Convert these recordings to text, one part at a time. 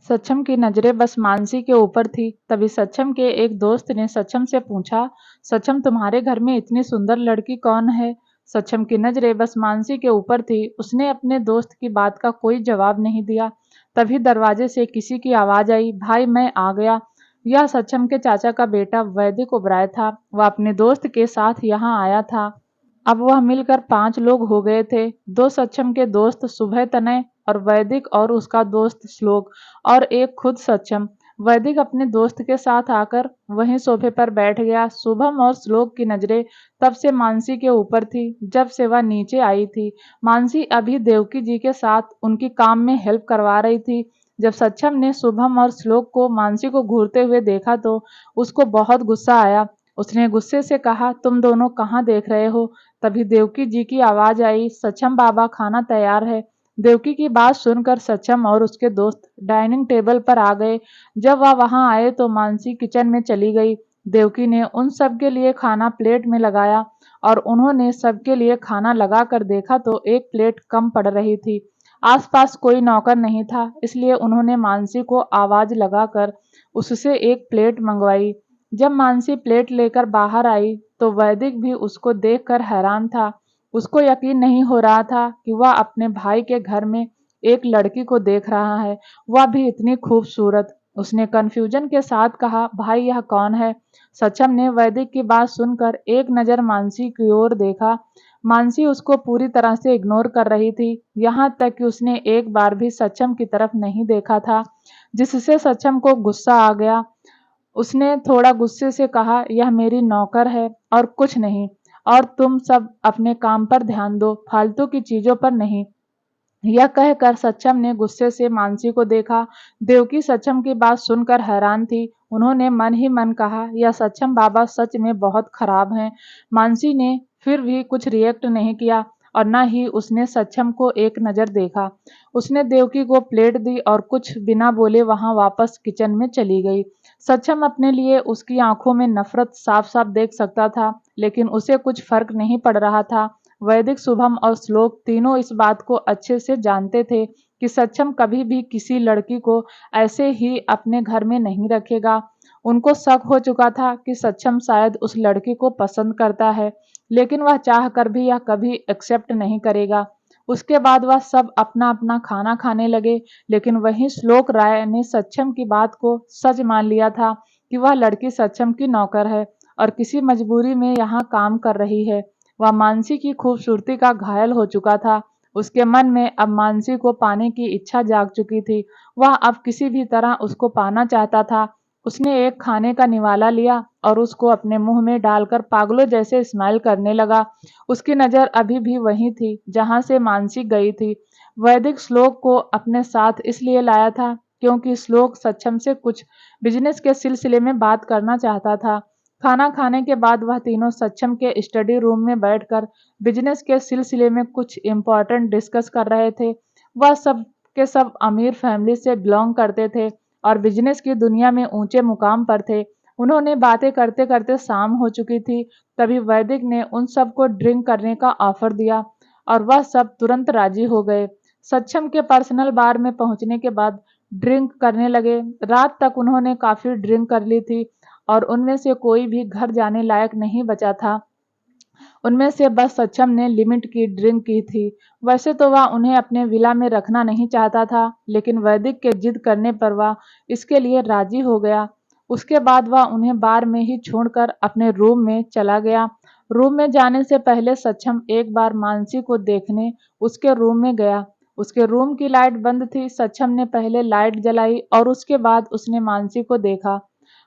सक्षम की नजरें बस मानसी के ऊपर थी। तभी सक्षम के एक दोस्त ने सक्षम से पूछा, सक्षम तुम्हारे घर में इतनी सुंदर लड़की कौन है? सक्षम की नजरें बस मानसी के ऊपर थी। उसने अपने दोस्त की बात का कोई जवाब नहीं दिया। तभी दरवाजे से किसी की आवाज आई, भाई मैं आ गया। यह सक्षम के चाचा का बेटा वैदिक ओबराय था। वह अपने दोस्त के साथ यहाँ आया था। अब वह मिलकर 5 लोग हो गए थे। 2 सक्षम के दोस्त सुबह तनय और वैदिक और उसका दोस्त श्लोक और एक खुद सक्षम। वैदिक अपने दोस्त के साथ आकर वहीं सोफे पर बैठ गया। शुभम और श्लोक की नजरें तब से मानसी के ऊपर थी जब से वह नीचे आई थी। मानसी अभी देवकी जी के साथ उनकी काम में हेल्प करवा रही थी। जब सक्षम ने शुभम और श्लोक को मानसी को घूरते हुए देखा तो उसको बहुत गुस्सा आया। उसने गुस्से से कहा, तुम दोनों कहाँ देख रहे हो? तभी देवकी जी की आवाज आई, सक्षम बाबा खाना तैयार है। देवकी की बात सुनकर सक्षम और उसके दोस्त डाइनिंग टेबल पर आ गए। जब वह वहां आए तो मानसी किचन में चली गई। देवकी ने उन सब के लिए खाना प्लेट में लगाया और उन्होंने सबके लिए खाना लगा कर देखा तो एक प्लेट कम पड़ रही थी। आसपास कोई नौकर नहीं था, इसलिए उन्होंने मानसी को आवाज लगाकर उससे एक प्लेट मंगवाई। जब मानसी प्लेट लेकर बाहर आई तो वैदिक भी उसको देखकर हैरान था। उसको यकीन नहीं हो रहा था कि वह अपने भाई के घर में एक लड़की को देख रहा है, वह भी इतनी खूबसूरत। उसने कंफ्यूजन के साथ कहा, भाई यह कौन है? सक्षम ने वैदिक की बात सुनकर एक नजर मानसी की ओर देखा। मानसी उसको पूरी तरह से इग्नोर कर रही थी, यहाँ तक कि उसने एक बार भी सक्षम की तरफ नहीं देखा था, जिससे सक्षम को गुस्सा आ गया। उसने थोड़ा गुस्से से कहा, यह मेरी नौकर है और कुछ नहीं, और तुम सब अपने काम पर ध्यान दो, फालतू की चीजों पर नहीं। यह कहकर सक्षम ने गुस्से से मानसी को देखा। देवकी सक्षम की बात सुनकर हैरान थी। उन्होंने मन ही मन कहा, यह सक्षम बाबा सच में बहुत खराब हैं। मानसी ने फिर भी कुछ रिएक्ट नहीं किया और न ही उसने सक्षम को एक नजर देखा। उसने देवकी को प्लेट दी और कुछ बिना बोले वहां वापस किचन में चली गई। सक्षम अपने लिए उसकी आंखों में नफरत साफ साफ देख सकता था, लेकिन उसे कुछ फर्क नहीं पड़ रहा था। वैदिक, शुभम और श्लोक तीनों इस बात को अच्छे से जानते थे कि सक्षम कभी भी किसी लड़की को ऐसे ही अपने घर में नहीं रखेगा। उनको शक हो चुका था कि सक्षम शायद उस लड़की को पसंद करता है, लेकिन वह चाह कर भी यह कभी एक्सेप्ट नहीं करेगा। उसके बाद वह सब अपना अपना खाना खाने लगे, लेकिन वहीं श्लोक राय ने सक्षम की बात को सच मान लिया था कि वह लड़की सक्षम की नौकर है और किसी मजबूरी में यहाँ काम कर रही है। वह मानसी की खूबसूरती का घायल हो चुका था। उसके मन में अब मानसी को पाने की इच्छा जाग चुकी थी। वह अब किसी भी तरह उसको पाना चाहता था। उसने एक खाने का निवाला लिया और उसको अपने मुंह में डालकर पागलों जैसे स्माइल करने लगा। उसकी नजर अभी भी वहीं थी जहां से मानसी गई थी। वैदिक श्लोक को अपने साथ इसलिए लाया था क्योंकि श्लोक सक्षम से कुछ बिजनेस के सिलसिले में बात करना चाहता था। खाना खाने के बाद वह तीनों सक्षम के स्टडी रूम में बैठकर बिजनेस के सिलसिले में कुछ इम्पोर्टेंट डिस्कस कर रहे थे। वह सब के सब अमीर फैमिली से बिलोंग करते थे और बिजनेस की दुनिया में ऊंचे मुकाम पर थे। उन्होंने बातें करते करते शाम हो चुकी थी। तभी वैदिक ने उन सबको ड्रिंक करने का ऑफर दिया और वह सब तुरंत राजी हो गए। सक्षम के पर्सनल बार में पहुंचने के बाद ड्रिंक करने लगे। रात तक उन्होंने काफी ड्रिंक कर ली थी और उनमें से कोई भी घर जाने लायक नहीं बचा था। उनमें से बस सक्षम ने लिमिट की ड्रिंक की थी। वैसे तो वह उन्हें अपने विला में रखना नहीं चाहता था, लेकिन वैदिक के जिद करने पर वह इसके लिए राजी हो गया। उसके बाद वह उन्हें बार में ही छोड़कर अपने रूम में चला गया। रूम में जाने से पहले सक्षम एक बार मानसी को देखने उसके रूम में गया। उसके रूम की लाइट बंद थी। सक्षम ने पहले लाइट जलाई और उसके बाद उसने मानसी को देखा।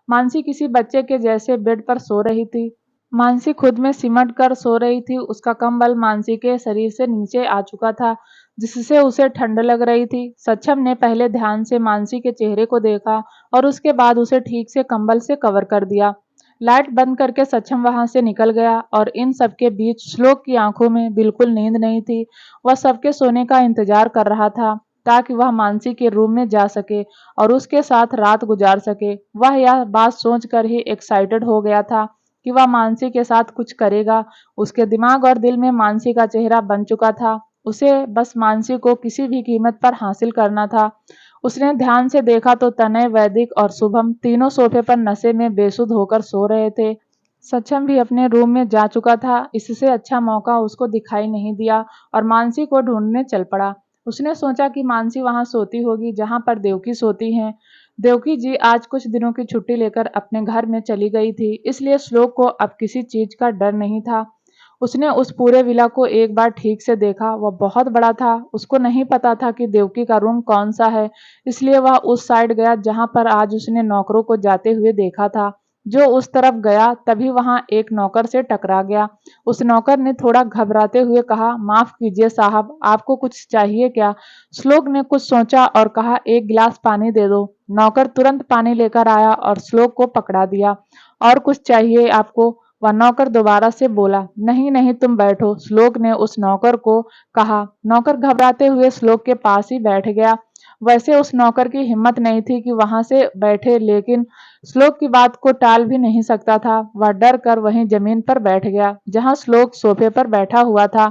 मानसी किसी बच्चे के जैसे बेड पर सो रही थी। मानसी खुद में सिमट कर सो रही थी। उसका कंबल मानसी के शरीर से नीचे आ चुका था, जिससे उसे ठंड लग रही थी। सक्षम ने पहले ध्यान से मानसी के चेहरे को देखा और उसके बाद उसे ठीक से कंबल से कवर कर दिया। लाइट बंद करके सक्षम वहां से निकल गया और इन सबके बीच श्लोक की आंखों में बिल्कुल नींद नहीं थी। वह सबके सोने का इंतजार कर रहा था ताकि वह मानसी के रूम में जा सके और उसके साथ रात गुजार सके। वह यह बात सोचकर ही एक्साइटेड हो गया था कि वह मानसी के साथ कुछ करेगा। उसके दिमाग और दिल में मानसी का चेहरा बन चुका था। उसे बस मानसी को किसी भी कीमत पर हासिल करना था। उसने ध्यान से देखा तो तनय, वैदिक और शुभम तीनों सोफे पर नशे में बेसुध होकर सो रहे थे। सक्षम भी अपने रूम में जा चुका था। इससे अच्छा मौका उसको दिखाई नहीं दिया और मानसी को ढूंढने चल पड़ा। उसने सोचा कि मानसी वहां सोती होगी जहां पर देवकी सोती हैं। देवकी जी आज कुछ दिनों की छुट्टी लेकर अपने घर में चली गई थी, इसलिए श्लोक को अब किसी चीज का डर नहीं था। उसने उस पूरे विला को एक बार ठीक से देखा। वह बहुत बड़ा था। उसको नहीं पता था कि देवकी का रूम कौन सा है, इसलिए वह उस साइड गया जहां पर आज उसने नौकरों को जाते हुए देखा था। जो उस तरफ गया तभी वहां एक नौकर से टकरा गया। उस नौकर ने थोड़ा घबराते हुए कहा, माफ कीजिए साहब, आपको कुछ चाहिए क्या? श्लोक ने कुछ सोचा और कहा, एक गिलास पानी दे दो। नौकर तुरंत पानी लेकर आया और श्लोक को पकड़ा दिया। और कुछ चाहिए आपको? वह नौकर दोबारा से बोला, नहीं नहीं तुम बैठो, श्लोक ने उस नौकर को कहा। नौकर घबराते हुए श्लोक के पास ही बैठ गया। वैसे उस नौकर की हिम्मत नहीं थी कि वहां से बैठे, लेकिन श्लोक की बात को टाल भी नहीं सकता था। वह डर कर वहीं जमीन पर बैठ गया जहां श्लोक सोफे पर बैठा हुआ था।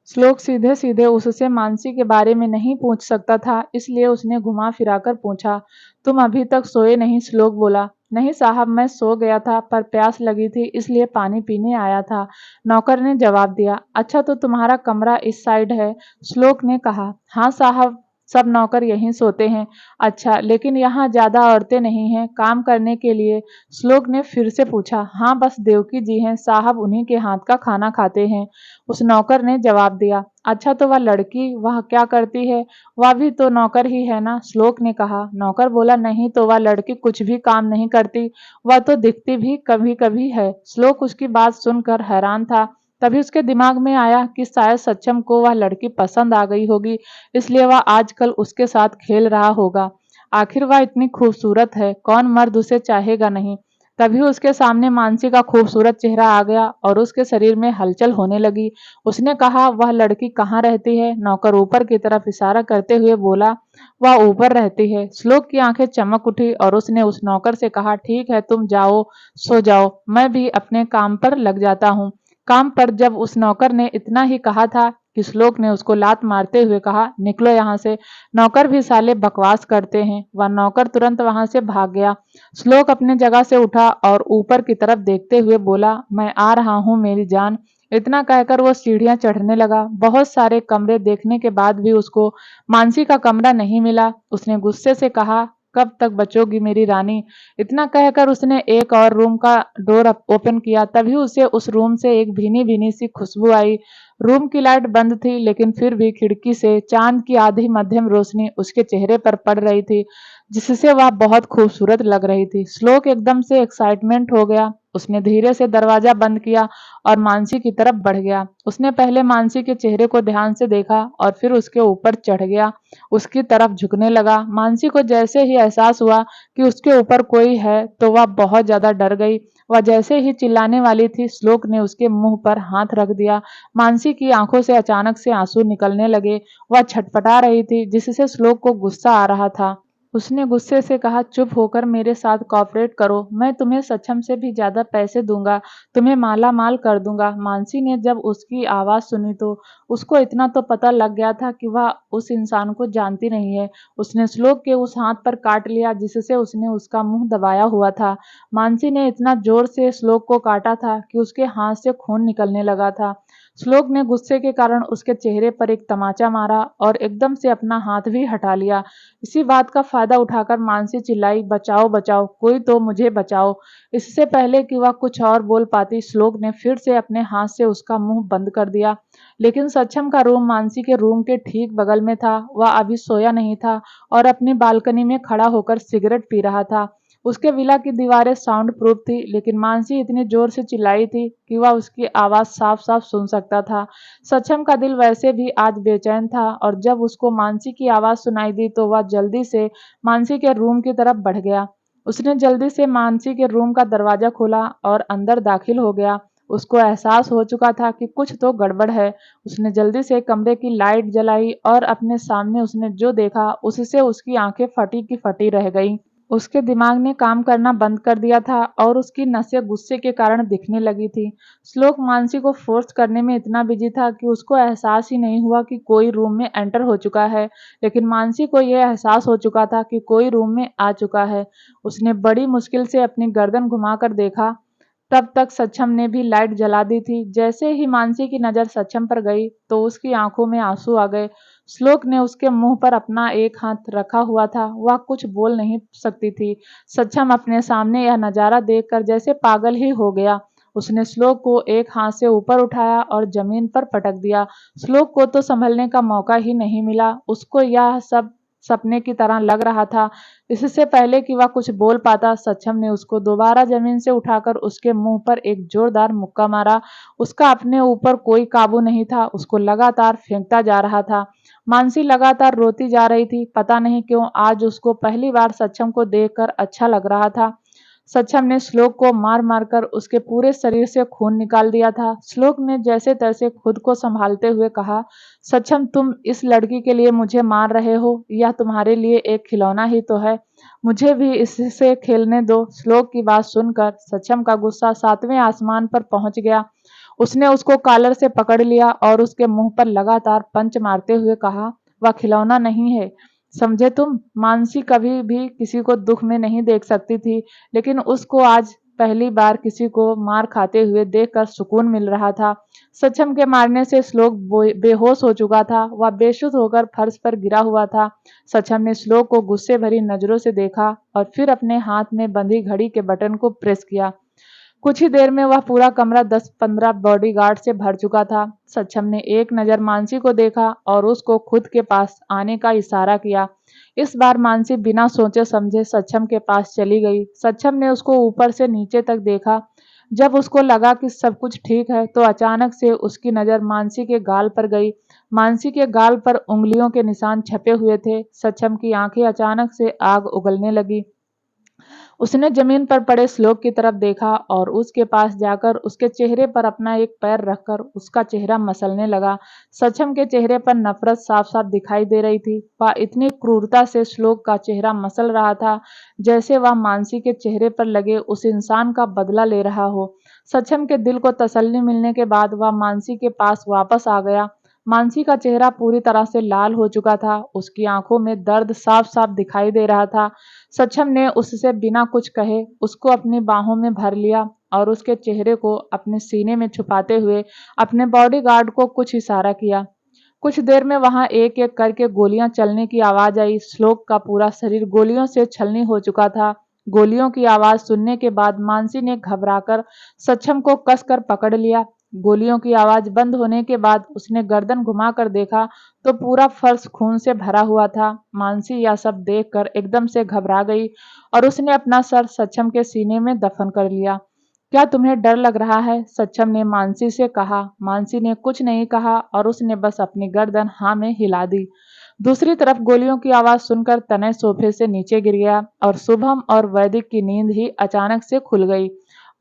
श्लोक सीधे सीधे उससे मानसी के बारे में नहीं पूछ सकता था, इसलिए उसने घुमा फिराकर पूछा, तुम अभी तक सोए नहीं? श्लोक बोला, नहीं साहब, मैं सो गया था पर प्यास लगी थी इसलिए पानी पीने आया था, नौकर ने जवाब दिया। अच्छा तो तुम्हारा कमरा इस साइड है? श्लोक ने कहा। हाँ साहब, सब नौकर यहीं सोते हैं। अच्छा, लेकिन यहाँ ज्यादा औरतें नहीं हैं काम करने के लिए? श्लोक ने फिर से पूछा। हाँ, बस देवकी जी हैं साहब, उन्हीं के हाथ का खाना खाते हैं, उस नौकर ने जवाब दिया। अच्छा तो वह लड़की, वह क्या करती है? वह भी तो नौकर ही है ना? श्लोक ने कहा। नौकर बोला, नहीं तो वह लड़की कुछ भी काम नहीं करती, वह तो दिखती भी कभी कभी है। श्लोक उसकी बात सुनकर हैरान था। तभी उसके दिमाग में आया कि शायद सक्षम को वह लड़की पसंद आ गई होगी, इसलिए वह आजकल उसके साथ खेल रहा होगा। आखिर वह इतनी खूबसूरत है, कौन मर्द उसे चाहेगा नहीं? तभी उसके सामने मानसी का खूबसूरत चेहरा आ गया और उसके शरीर में हलचल होने लगी। उसने कहा, वह लड़की कहाँ रहती है? नौकर ऊपर की तरफ इशारा करते हुए बोला, वह ऊपर रहती है। श्लोक की आंखें चमक उठी और उसने उस नौकर से कहा, ठीक है तुम जाओ, सो जाओ, मैं भी अपने काम पर लग जाता हूँ। काम पर जब उस नौकर ने इतना ही कहा था कि श्लोक ने उसको लात मारते हुए कहा, निकलो यहाँ से, नौकर भी साले बकवास करते हैं। वह नौकर तुरंत वहां से भाग गया। श्लोक अपने जगह से उठा और ऊपर की तरफ देखते हुए बोला, मैं आ रहा हूँ मेरी जान। इतना कहकर वो सीढ़ियां चढ़ने लगा। बहुत सारे कमरे देखने के बाद भी उसको मानसी का कमरा नहीं मिला। उसने गुस्से से कहा, कब तक बचोगी मेरी रानी? इतना कहकर उसने एक और रूम का डोर ओपन किया। तभी उसे उस रूम से एक भीनी भीनी सी खुशबू आई। रूम की लाइट बंद थी, लेकिन फिर भी खिड़की से चांद की आधी मध्यम रोशनी उसके चेहरे पर पड़ रही थी, जिससे वह बहुत खूबसूरत लग रही थी। श्लोक एकदम से एक्साइटमेंट हो गया। उसने धीरे से दरवाजा बंद किया और मानसी की तरफ बढ़ गया। उसने पहले मानसी के चेहरे को ध्यान से देखा और फिर उसके ऊपर चढ़ गया, उसकी तरफ झुकने लगा। मानसी को जैसे ही एहसास हुआ कि उसके ऊपर कोई है तो वह बहुत ज्यादा डर गई। वह जैसे ही चिल्लाने वाली थी, श्लोक ने उसके मुंह पर हाथ रख दिया। मानसी की आंखों से अचानक से आंसू निकलने लगे। वह छटपटा रही थी, जिससे श्लोक को गुस्सा आ रहा था। उसने गुस्से से कहा, चुप होकर मेरे साथ कॉपरेट करो, मैं तुम्हें सक्षम से भी ज्यादा पैसे दूंगा, तुम्हें माला माल कर दूंगा। मानसी ने जब उसकी आवाज सुनी तो उसको इतना तो पता लग गया था कि वह उस इंसान को जानती नहीं है। उसने श्लोक के उस हाथ पर काट लिया जिससे उसने उसका मुंह दबाया हुआ था। मानसी ने इतना जोर से श्लोक को काटा था कि उसके हाथ से खून निकलने लगा था। श्लोक ने गुस्से के कारण उसके चेहरे पर एक तमाचा मारा और एकदम से अपना हाथ भी हटा लिया। इसी बात का फायदा उठाकर मानसी चिल्लाई, बचाओ बचाओ, कोई तो मुझे बचाओ। इससे पहले कि वह कुछ और बोल पाती, श्लोक ने फिर से अपने हाथ से उसका मुंह बंद कर दिया। लेकिन सक्षम का रूम मानसी के रूम के ठीक बगल में था। वह अभी सोया नहीं था और अपनी बालकनी में खड़ा होकर सिगरेट पी रहा था। उसके विला की दीवारें साउंड प्रूफ थी, लेकिन मानसी इतनी जोर से चिल्लाई थी कि वह उसकी आवाज साफ साफ सुन सकता था। सक्षम का दिल वैसे भी आज बेचैन था और जब उसको मानसी की आवाज सुनाई दी तो वह जल्दी से मानसी के रूम की तरफ बढ़ गया। उसने जल्दी से मानसी के रूम का दरवाजा खोला और अंदर दाखिल हो गया। उसको एहसास हो चुका था कि कुछ तो गड़बड़ है। उसने जल्दी से कमरे की लाइट जलाई और अपने सामने उसने जो देखा उससे उसकी आंखें फटी की फटी रह गई। उसके दिमाग ने काम करना बंद कर दिया था और उसकी नसें गुस्से के कारण दिखने लगी थी। श्लोक मानसी को फोर्स करने में इतना बिजी था कि उसको एहसास ही नहीं हुआ कि कोई रूम में एंटर हो चुका है, लेकिन मानसी को यह एहसास हो चुका था कि कोई रूम में आ चुका है। उसने बड़ी मुश्किल से अपनी गर्दन घुमाकर देखा। तब तक सक्षम ने भी लाइट जला दी थी। जैसे ही मानसी की नजर सक्षम पर गई तो उसकी आंखों में आंसू आ गए। श्लोक ने उसके मुंह पर अपना एक हाथ रखा हुआ था। वह कुछ बोल नहीं सकती थी। सक्षम अपने सामने यह नजारा देखकर जैसे पागल ही हो गया। उसने श्लोक को एक हाथ से ऊपर उठाया और जमीन पर पटक दिया। श्लोक को तो संभलने का मौका ही नहीं मिला। उसको यह सब सपने की तरह लग रहा था। इससे पहले कि वह कुछ बोल पाता, सक्षम ने उसको दोबारा जमीन से उठाकर उसके मुंह पर एक जोरदार मुक्का मारा। उसका अपने ऊपर कोई काबू नहीं था। उसको लगातार फेंकता जा रहा था। मानसी लगातार रोती जा रही थी। पता नहीं क्यों आज उसको पहली बार सक्षम को देखकर अच्छा लग रहा था। सक्षम ने श्लोक को मार मारकर उसके पूरे शरीर से खून निकाल दिया था। श्लोक ने जैसे तैसे खुद को संभालते हुए कहा, सक्षम तुम इस लड़की के लिए मुझे मार रहे हो? यह तुम्हारे लिए एक खिलौना ही तो है। मुझे भी इससे खेलने दो। श्लोक की बात सुनकर सक्षम का गुस्सा सातवें आसमान पर पहुंच गया। उसने उसको कॉलर से पकड़ लिया और उसके मुंह पर लगातार पंच मारते हुए कहा, वह खिलौना नहीं है, समझे तुम? मानसी कभी भी किसी को दुख में नहीं देख सकती थी, लेकिन उसको आज पहली बार किसी को मार खाते हुए देखकर सुकून मिल रहा था। सक्षम के मारने से श्लोक बेहोश हो चुका था। वह बेसुध होकर फर्श पर गिरा हुआ था। सक्षम ने श्लोक को गुस्से भरी नजरों से देखा और फिर अपने हाथ में बंधी घड़ी के बटन को प्रेस किया। कुछ ही देर में वह पूरा कमरा 10-15 बॉडीगार्ड से भर चुका था। सक्षम ने एक नजर मानसी को देखा और उसको खुद के पास आने का इशारा किया। इस बार मानसी बिना सोचे समझे सक्षम के पास चली गई। सक्षम ने उसको ऊपर से नीचे तक देखा। जब उसको लगा कि सब कुछ ठीक है तो अचानक से उसकी नजर मानसी के गाल पर गई। मानसी के गाल पर उंगलियों के निशान छपे हुए थे। सक्षम की आंखें अचानक से आग उगलने लगी। उसने जमीन पर पड़े श्लोक की तरफ देखा और उसके पास जाकर उसके चेहरे पर अपना एक पैर रखकर उसका चेहरा मसलने लगा। सक्षम के चेहरे पर नफरत साफ साफ दिखाई दे रही थी। वह इतनी क्रूरता से श्लोक का चेहरा मसल रहा था जैसे वह मानसी के चेहरे पर लगे उस इंसान का बदला ले रहा हो। सक्षम के दिल को तसल्ली मिलने के बाद वह मानसी के पास वापस आ गया। मानसी का चेहरा पूरी तरह से लाल हो चुका था। उसकी आंखों में दर्द साफ साफ दिखाई दे रहा था। सक्षम ने उससे बिना कुछ कहे उसको अपनी बाहों में भर लिया और उसके चेहरे को अपने सीने में छुपाते हुए अपने बॉडीगार्ड को कुछ इशारा किया। कुछ देर में वहां एक एक करके गोलियां चलने की आवाज आई। श्लोक का पूरा शरीर गोलियों से छलनी हो चुका था। गोलियों की आवाज सुनने के बाद मानसी ने घबराकर सक्षम को कसकर पकड़ लिया। गोलियों की आवाज बंद होने के बाद उसने गर्दन घुमाकर देखा तो पूरा फर्श खून से भरा हुआ था। मानसी यह सब देखकर एकदम से घबरा गई और उसने अपना सर सक्षम के सीने में दफन कर लिया। क्या तुम्हें डर लग रहा है? सक्षम ने मानसी से कहा। मानसी ने कुछ नहीं कहा और उसने बस अपनी गर्दन हाँ में हिला दी। दूसरी तरफ गोलियों की आवाज सुनकर तनय सोफे से नीचे गिर गया और शुभम और वैदिक की नींद ही अचानक से खुल गई।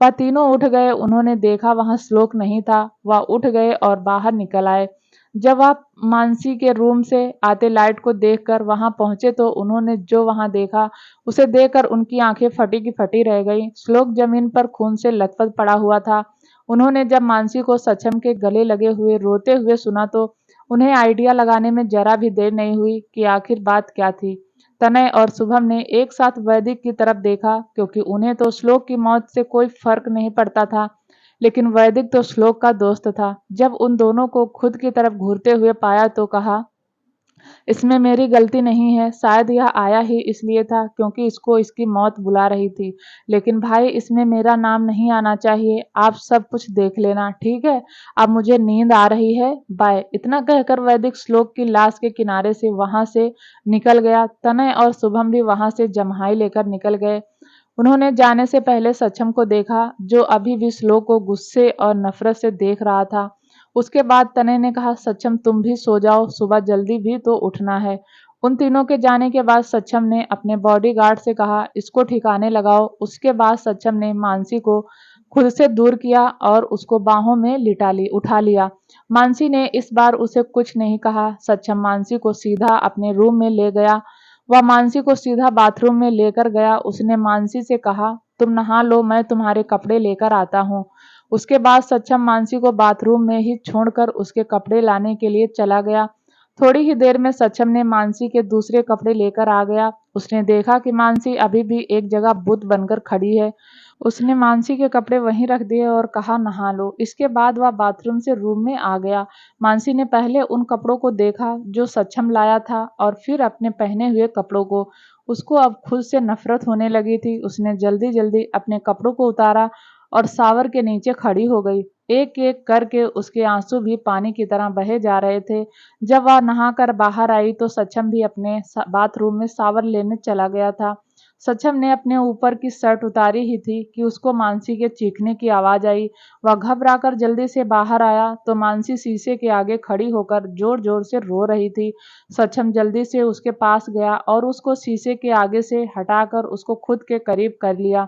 वह तीनों उठ गए। उन्होंने देखा वहां श्लोक नहीं था। वह उठ गए और बाहर निकल आए। जब वह मानसी के रूम से आते लाइट को देखकर वहां पहुंचे तो उन्होंने जो वहां देखा उसे देखकर उनकी आंखें फटी की फटी रह गई। श्लोक जमीन पर खून से लथपथ पड़ा हुआ था। उन्होंने जब मानसी को सक्षम के गले लगे हुए रोते हुए सुना तो उन्हें आइडिया लगाने में जरा भी देर नहीं हुई कि आखिर बात क्या थी। तनय और शुभम ने एक साथ वैदिक की तरफ देखा क्योंकि उन्हें तो श्लोक की मौत से कोई फर्क नहीं पड़ता था, लेकिन वैदिक तो श्लोक का दोस्त था। जब उन दोनों को खुद की तरफ घूरते हुए पाया तो कहा, इसमें मेरी गलती नहीं है। शायद यह आया ही इसलिए था क्योंकि इसको इसकी मौत बुला रही थी, लेकिन भाई इसमें मेरा नाम नहीं आना चाहिए। आप सब कुछ देख लेना, ठीक है? अब मुझे नींद आ रही है, बाय। इतना कहकर वैदिक श्लोक की लाश के किनारे से वहां से निकल गया। तनय और शुभम भी वहां से जम्हाई लेकर निकल गए। उन्होंने जाने से पहले सक्षम को देखा जो अभी भी श्लोक को गुस्से और नफरत से देख रहा था। उसके बाद तनय ने कहा, सक्षम तुम भी सो जाओ, सुबह जल्दी भी तो उठना है। उन तीनों के जाने के बाद सक्षम ने अपने बॉडीगार्ड से कहा, इसको ठिकाने लगाओ। उसके बाद सक्षम ने मानसी को खुद से दूर किया और उसको बाहों में उठा लिया। मानसी ने इस बार उसे कुछ नहीं कहा। सक्षम मानसी को सीधा अपने रूम में ले गया। वह मानसी को सीधा बाथरूम में लेकर गया। उसने मानसी से कहा, तुम नहा लो, मैं तुम्हारे कपड़े लेकर आता हूँ। उसके बाद सक्षम मानसी को बाथरूम में ही छोड़कर उसके कपड़े लाने के लिए चला गया। थोड़ी ही देर में सक्षम ने मानसी के दूसरे कपड़े लेकर आ गया। उसने देखा कि मानसी अभी भी एक जगह बुत बनकर खड़ी है। उसने मानसी के कपड़े वहीं रख दिए और कहा, नहा लो। इसके बाद वह बाथरूम से रूम में आ गया। मानसी ने पहले उन कपड़ों को देखा जो सक्षम लाया था और फिर अपने पहने हुए कपड़ों को। उसको अब खुद से नफरत होने लगी थी। उसने जल्दी जल्दी अपने कपड़ों को उतारा और शावर के नीचे खड़ी हो गई। एक एक करके उसके आंसू भी पानी की तरह बहे जा रहे थे। जब वह नहाकर बाहर आई तो सक्षम भी अपने बाथरूम में शावर लेने चला गया था। सक्षम ने अपने ऊपर की शर्ट उतारी ही थी कि उसको मानसी के चीखने की आवाज आई। वह घबराकर जल्दी से बाहर आया तो मानसी शीशे के आगे खड़ी होकर जोर जोर से रो रही थी। सक्षम जल्दी से उसके पास गया और उसको शीशे के आगे से हटाकर उसको खुद के करीब कर लिया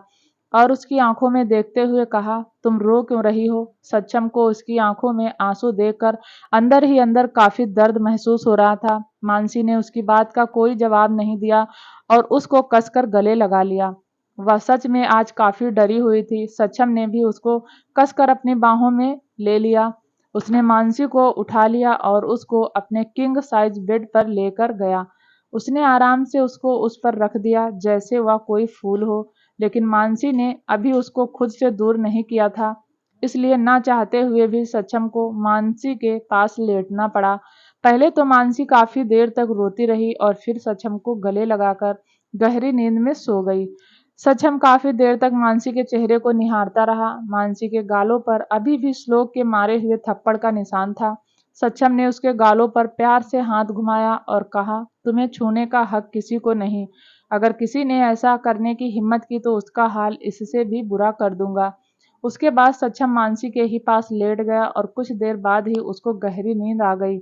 और उसकी आंखों में देखते हुए कहा, तुम रो क्यों रही हो? सक्षम को उसकी आंखों में आंसू देखकर अंदर ही अंदर काफी दर्द महसूस हो रहा था। मानसी ने उसकी बात का कोई जवाब नहीं दिया और उसको कसकर गले लगा लिया। वह सच में आज काफी डरी हुई थी। सक्षम ने भी उसको कसकर अपनी बाहों में ले लिया। उसने मानसी को उठा लिया और उसको अपने किंग साइज बेड पर लेकर गया। उसने आराम से उसको उस पर रख दिया जैसे वह कोई फूल हो। लेकिन मानसी ने अभी उसको खुद से दूर नहीं किया था, इसलिए ना चाहते हुए भी सक्षम को मानसी के पास लेटना पड़ा। पहले तो मानसी काफी देर तक रोती रही और फिर सक्षम को गले लगाकर गहरी नींद में सो गई। सक्षम काफी देर तक मानसी के चेहरे को निहारता रहा। मानसी के गालों पर अभी भी श्लोक के मारे हुए थप्पड़ का निशान था। सक्षम ने उसके गालों पर प्यार से हाथ घुमाया और कहा, तुम्हें छूने का हक किसी को नहीं। अगर किसी ने ऐसा करने की हिम्मत की तो उसका हाल इससे भी बुरा कर दूंगा। उसके बाद सक्षम मानसी के ही पास लेट गया और कुछ देर बाद ही उसको गहरी नींद आ गई।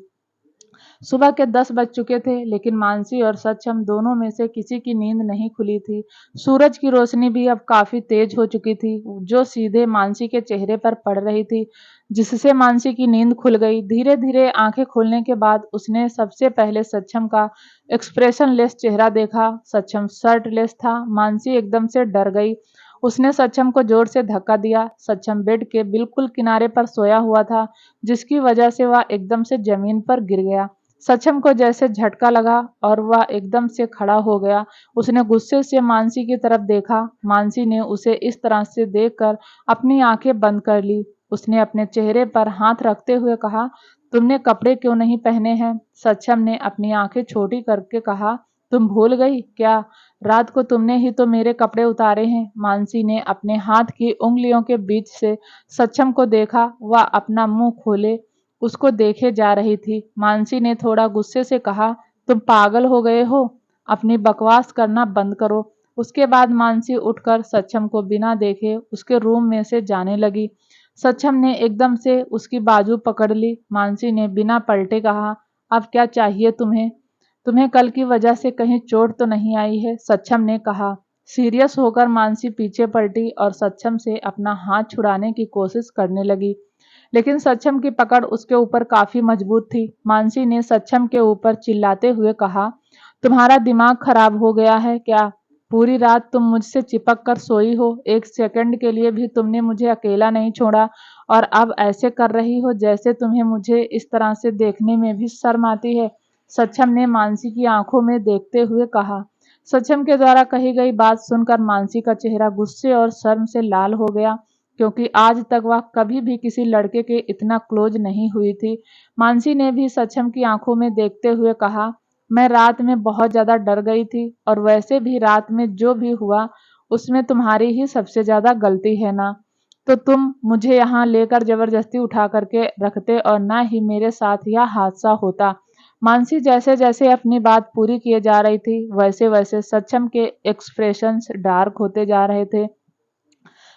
सुबह के 10 बज चुके थे, लेकिन मानसी और सक्षम दोनों में से किसी की नींद नहीं खुली थी। सूरज की रोशनी भी अब काफी तेज हो चुकी थी, जो सीधे मानसी के चेहरे पर पड़ रही थी, जिससे मानसी की नींद खुल गई। धीरे धीरे आंखें खोलने के बाद उसने सबसे पहले सक्षम का एक्सप्रेशनलेस चेहरा देखा। सक्षम शर्टलेस था। मानसी एकदम से डर गई। उसने सक्षम को जोर से धक्का दिया। सक्षम बेड के बिल्कुल किनारे पर सोया हुआ था, जिसकी वजह से वह एकदम से जमीन पर गिर गया। सक्षम को जैसे झटका लगा और वह एकदम से खड़ा हो गया। उसने गुस्से से मानसी की तरफ देखा। मानसी ने उसे इस तरह से देखकर अपनी आंखें बंद कर ली। उसने अपने चेहरे पर हाथ रखते हुए कहा, तुमने कपड़े क्यों नहीं पहने हैं? सक्षम ने अपनी आंखें छोटी करके कहा, तुम भूल गई क्या? रात को तुमने ही तो मेरे कपड़े उतारे हैं। मानसी ने अपने हाथ की उंगलियों के बीच से सक्षम को देखा। वह अपना मुंह खोले उसको देखे जा रही थी। मानसी ने थोड़ा गुस्से से कहा, तुम पागल हो गए हो? अपनी बकवास करना बंद करो। उसके बाद मानसी उठकर सक्षम को बिना देखे उसके रूम में से जाने लगी। सक्षम ने एकदम से उसकी बाजू पकड़ ली। मानसी ने बिना पलटे कहा, अब क्या चाहिए तुम्हें? तुम्हें कल की वजह से कहीं चोट तो नहीं आई है? सक्षम ने कहा। सीरियस होकर मानसी पीछे पलटी और सक्षम से अपना हाथ छुड़ाने की कोशिश करने लगी, लेकिन सक्षम की पकड़ उसके ऊपर काफी मजबूत थी। मानसी ने सक्षम के ऊपर चिल्लाते हुए कहा, तुम्हारा दिमाग खराब हो गया है क्या? पूरी रात तुम मुझसे चिपक कर सोई हो, एक सेकंड के लिए भी तुमने मुझे अकेला नहीं छोड़ा और अब ऐसे कर रही हो जैसे तुम्हें मुझे इस तरह से देखने में भी शर्म आती है। सक्षम ने मानसी की आंखों में देखते हुए कहा। सक्षम के द्वारा कही गई बात सुनकर मानसी का चेहरा गुस्से और शर्म से लाल हो गया, क्योंकि आज तक वह कभी भी किसी लड़के के इतना क्लोज नहीं हुई थी। मानसी ने भी सक्षम की आंखों में देखते हुए कहा, मैं रात में बहुत ज्यादा डर गई थी और वैसे भी रात में जो भी हुआ उसमें तुम्हारी ही सबसे ज्यादा गलती है ना, तो तुम मुझे यहाँ लेकर जबरदस्ती उठा करके रखते और ना ही मेरे साथ यह हादसा होता। मानसी जैसे जैसे अपनी बात पूरी किए जा रही थी वैसे वैसे सक्षम के एक्सप्रेशंस डार्क होते जा रहे थे।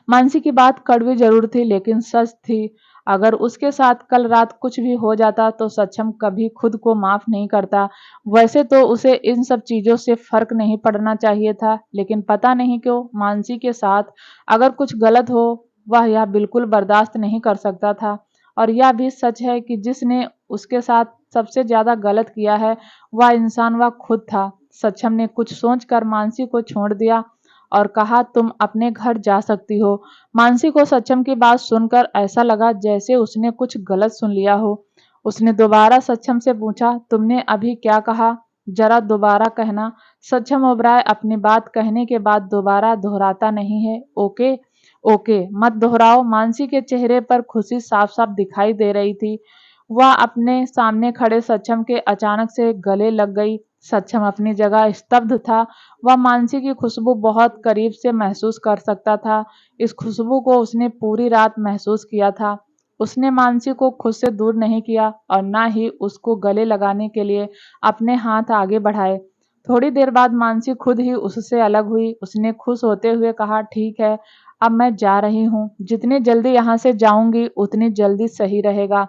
मानसी की बात कड़वी जरूर थी लेकिन सच थी। अगर उसके साथ कल रात कुछ भी हो जाता तो सक्षम कभी खुद को माफ नहीं करता। वैसे तो उसे इन सब चीजों से फर्क नहीं पड़ना चाहिए था, लेकिन पता नहीं क्यों मानसी के साथ अगर कुछ गलत हो वह यह बिल्कुल बर्दाश्त नहीं कर सकता था। और यह भी सच है कि जिसने उसके साथ सबसे ज्यादा गलत किया है वह इंसान वह खुद था। सक्षम ने कुछ सोचकर मानसी को छोड़ दिया और कहा, तुम अपने घर जा सकती हो। मानसी को सक्षम की बात सुनकर ऐसा लगा जैसे उसने कुछ गलत सुन लिया हो। उसने दोबारा सक्षम से पूछा, तुमने अभी क्या कहा? जरा दोबारा कहना। सक्षम उबराए, अपनी बात कहने के बाद दोबारा दोहराता नहीं है। ओके ओके, मत दोहराओ। मानसी के चेहरे पर खुशी साफ साफ दिखाई दे रही थी। वह अपने सामने खड़े सक्षम के अचानक से गले लग गई। सक्षम अपनी जगह स्तब्ध था। वह मानसी की खुशबू बहुत करीब से महसूस कर सकता था। इस खुशबू को उसने पूरी रात महसूस किया था। उसने मानसी को खुद से दूर नहीं किया और ना ही उसको गले लगाने के लिए अपने हाथ आगे बढ़ाए। थोड़ी देर बाद मानसी खुद ही उससे अलग हुई। उसने खुश होते हुए कहा, ठीक है, अब मैं जा रही हूँ। जितनी जल्दी यहाँ से जाऊंगी उतनी जल्दी सही रहेगा।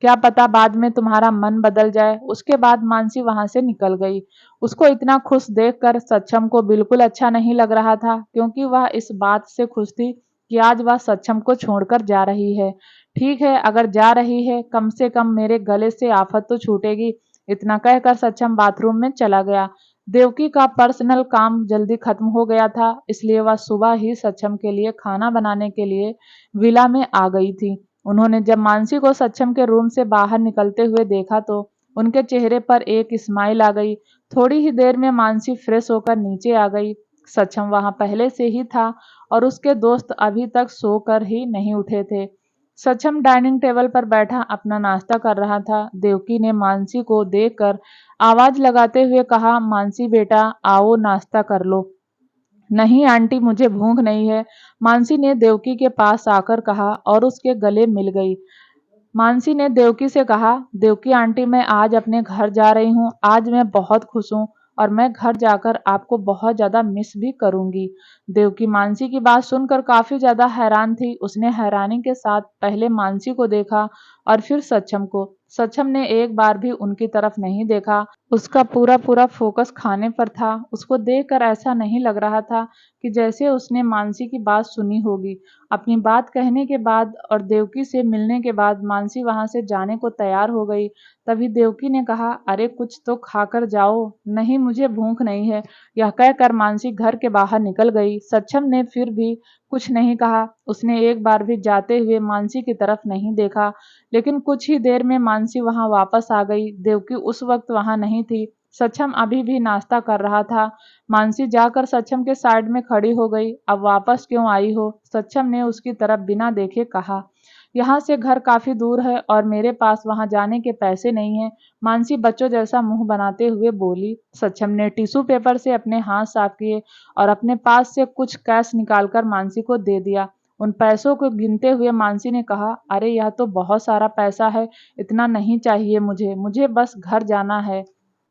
क्या पता बाद में तुम्हारा मन बदल जाए। उसके बाद मानसी वहां से निकल गई। उसको इतना खुश देखकर सक्षम को बिल्कुल अच्छा नहीं लग रहा था, क्योंकि वह इस बात से खुश थी कि आज वह सक्षम को छोड़कर जा रही है। ठीक है, अगर जा रही है, कम से कम मेरे गले से आफत तो छूटेगी। इतना कहकर सक्षम बाथरूम में चला गया। देवकी का पर्सनल काम जल्दी खत्म हो गया था, इसलिए वह सुबह ही सक्षम के लिए खाना बनाने के लिए विला में आ गई थी। उन्होंने जब मानसी को सक्षम के रूम से बाहर निकलते हुए देखा तो उनके चेहरे पर एक स्माइल आ गई। थोड़ी ही देर में मानसी फ्रेश होकर नीचे आ गई। सक्षम वहां पहले से ही था और उसके दोस्त अभी तक सोकर ही नहीं उठे थे। सक्षम डाइनिंग टेबल पर बैठा अपना नाश्ता कर रहा था। देवकी ने मानसी को देखकर आवाज लगाते हुए कहा, मानसी बेटा, आओ नाश्ता कर लो। नहीं आंटी, मुझे भूख नहीं है, मानसी ने देवकी के पास आकर कहा और उसके गले मिल गई। मानसी ने देवकी से कहा, देवकी आंटी, मैं आज अपने घर जा रही हूँ। आज मैं बहुत खुश हूँ और मैं घर जाकर आपको बहुत ज्यादा मिस भी करूंगी। देवकी मानसी की बात सुनकर काफी ज्यादा हैरान थी। उसने हैरानी के साथ पहले मानसी को देखा और फिर सक्षम को। सक्षम ने एक बार भी उनकी तरफ नहीं देखा। उसका पूरा पूरा फोकस खाने पर था। उसको देखकर ऐसा नहीं लग रहा था कि जैसे उसने मानसी की बात सुनी होगी। अपनी बात कहने के बाद और देवकी से मिलने के बाद मानसी वहां से जाने को तैयार हो गई। तभी देवकी ने कहा, अरे कुछ तो खाकर जाओ। नहीं, मुझे भूख नहीं है। यह कहकर मानसी घर के बाहर निकल गई। सक्षम ने फिर भी कुछ नहीं कहा। उसने एक बार भी जाते हुए मानसी की तरफ नहीं देखा। लेकिन कुछ ही देर में मानसी वहां वापस आ गई। देवकी उस वक्त वहां नहीं थी। सक्षम अभी भी नाश्ता कर रहा था। मानसी जाकर सक्षम के साइड में खड़ी हो गई। अब वापस क्यों आई हो? सक्षम ने उसकी तरफ बिना देखे कहा। यहाँ से घर काफी दूर है और मेरे पास वहां जाने के पैसे नहीं है, मानसी बच्चों जैसा मुंह बनाते हुए बोली। सक्षम ने टिश्यू पेपर से अपने हाथ साफ किए और अपने पास से कुछ कैश निकालकर मानसी को दे दिया। उन पैसों को गिनते हुए मानसी ने कहा, अरे यह तो बहुत सारा पैसा है, इतना नहीं चाहिए मुझे। मुझे बस घर जाना है,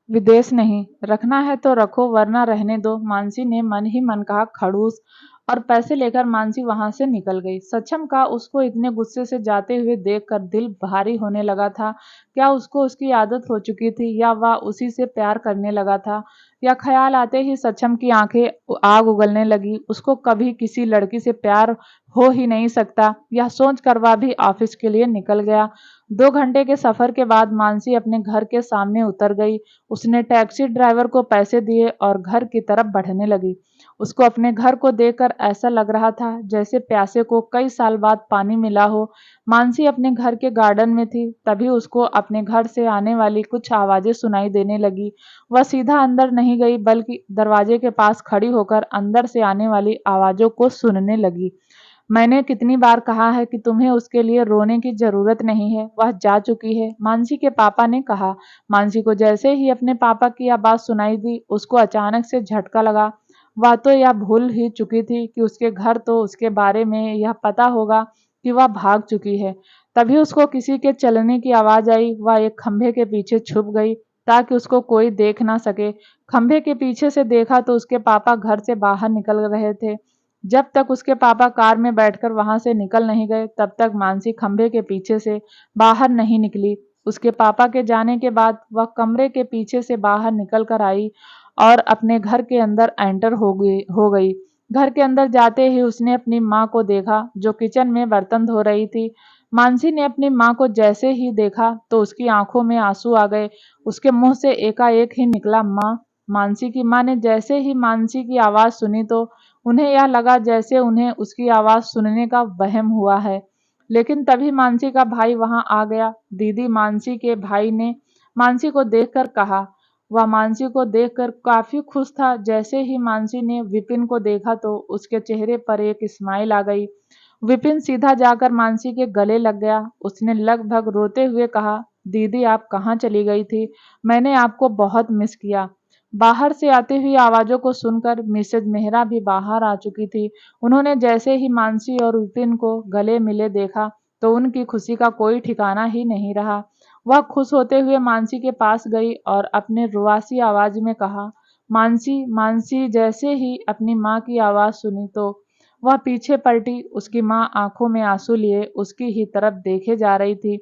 विदेश नहीं। रखना है तो रखो वरना रहने दो, मानसी ने मन ही मन कहा। खड़ूस। और पैसे लेकर मानसी वहां से निकल गई। सक्षम का उसको इतने गुस्से से जाते हुए देखकर दिल भारी होने लगा था। क्या उसको उसकी आदत हो चुकी थी या वह उसी से प्यार करने लगा था? यह ख्याल आते ही सक्षम की आंखें आग उगलने लगी। उसको कभी किसी लड़की से प्यार हो ही नहीं सकता। यह सोचकर वह भी ऑफिस के लिए निकल गया। 2 घंटे के सफर के बाद मानसी अपने घर के सामने उतर गई। उसने टैक्सी ड्राइवर को पैसे दिए और घर की तरफ बढ़ने लगी। उसको अपने घर को देखकर ऐसा लग रहा था जैसे प्यासे को कई साल बाद पानी मिला हो। मानसी अपने घर के गार्डन में थी, तभी उसको अपने घर से आने वाली कुछ आवाजें सुनाई देने लगी। वह सीधा अंदर नहीं गई बल्कि दरवाजे के पास खड़ी होकर अंदर से आने वाली आवाजों को सुनने लगी। मैंने कितनी बार कहा है कि तुम्हें उसके लिए रोने की जरूरत नहीं है, वह जा चुकी है, मानसी के पापा ने कहा। मानसी को जैसे ही अपने पापा की यह बात सुनाई दी, उसको अचानक से झटका लगा। वह तो यह भूल ही चुकी थी कि उसके घर तो उसके बारे में यह पता होगा कि वह भाग चुकी है। तभी उसको किसी के चलने की आवाज आई। वह एक खंभे के पीछे छुप गई ताकि उसको कोई देख ना सके। खंभे के पीछे से देखा तो उसके पापा घर से बाहर निकल रहे थे। जब तक उसके पापा कार में बैठकर वहां से निकल नहीं गए, तब तक मानसी खंभे के पीछे से बाहर नहीं निकली। उसके पापा के जाने के बाद वह कमरे के पीछे से बाहर निकल कर आई और अपने घर के अंदर एंटर हो गई। घर के अंदर जाते ही उसने अपनी माँ को देखा जो किचन में बर्तन धो रही थी। मानसी ने अपनी माँ को जैसे ही देखा तो उसकी आंखों में आंसू आ गए। उसके मुंह से एकाएक ही निकला, माँ। मानसी की माँ ने जैसे ही मानसी की आवाज़ सुनी तो उन्हें यह लगा जैसे उन्हें उसकी आवाज़ सुनने का वहम हुआ है। लेकिन तभी मानसी का भाई वहां आ गया। दीदी मानसी के भाई ने मानसी को देखकर कहा। वह मानसी को देखकर काफी खुश था। जैसे ही मानसी ने विपिन को देखा तो उसके चेहरे पर एक स्माइल आ गई। विपिन सीधा जाकर मानसी के गले लग गया। उसने लगभग रोते हुए कहा, दीदी आप कहाँ चली गई थी? मैंने आपको बहुत मिस किया। बाहर से आती हुई आवाज़ों को सुनकर मिसेज मेहरा भी बाहर आ चुकी थी। उन्होंने जैसे ही मानसी और विपिन को गले मिले देखा तो उनकी खुशी का कोई ठिकाना ही नहीं रहा। वह खुश होते हुए मानसी के पास गई और अपने रुआसी आवाज में कहा, मानसी मानसी। जैसे ही अपनी माँ की आवाज़ सुनी तो वह पीछे पलटी। उसकी माँ आंखों में आंसू लिए उसकी ही तरफ देखे जा रही थी।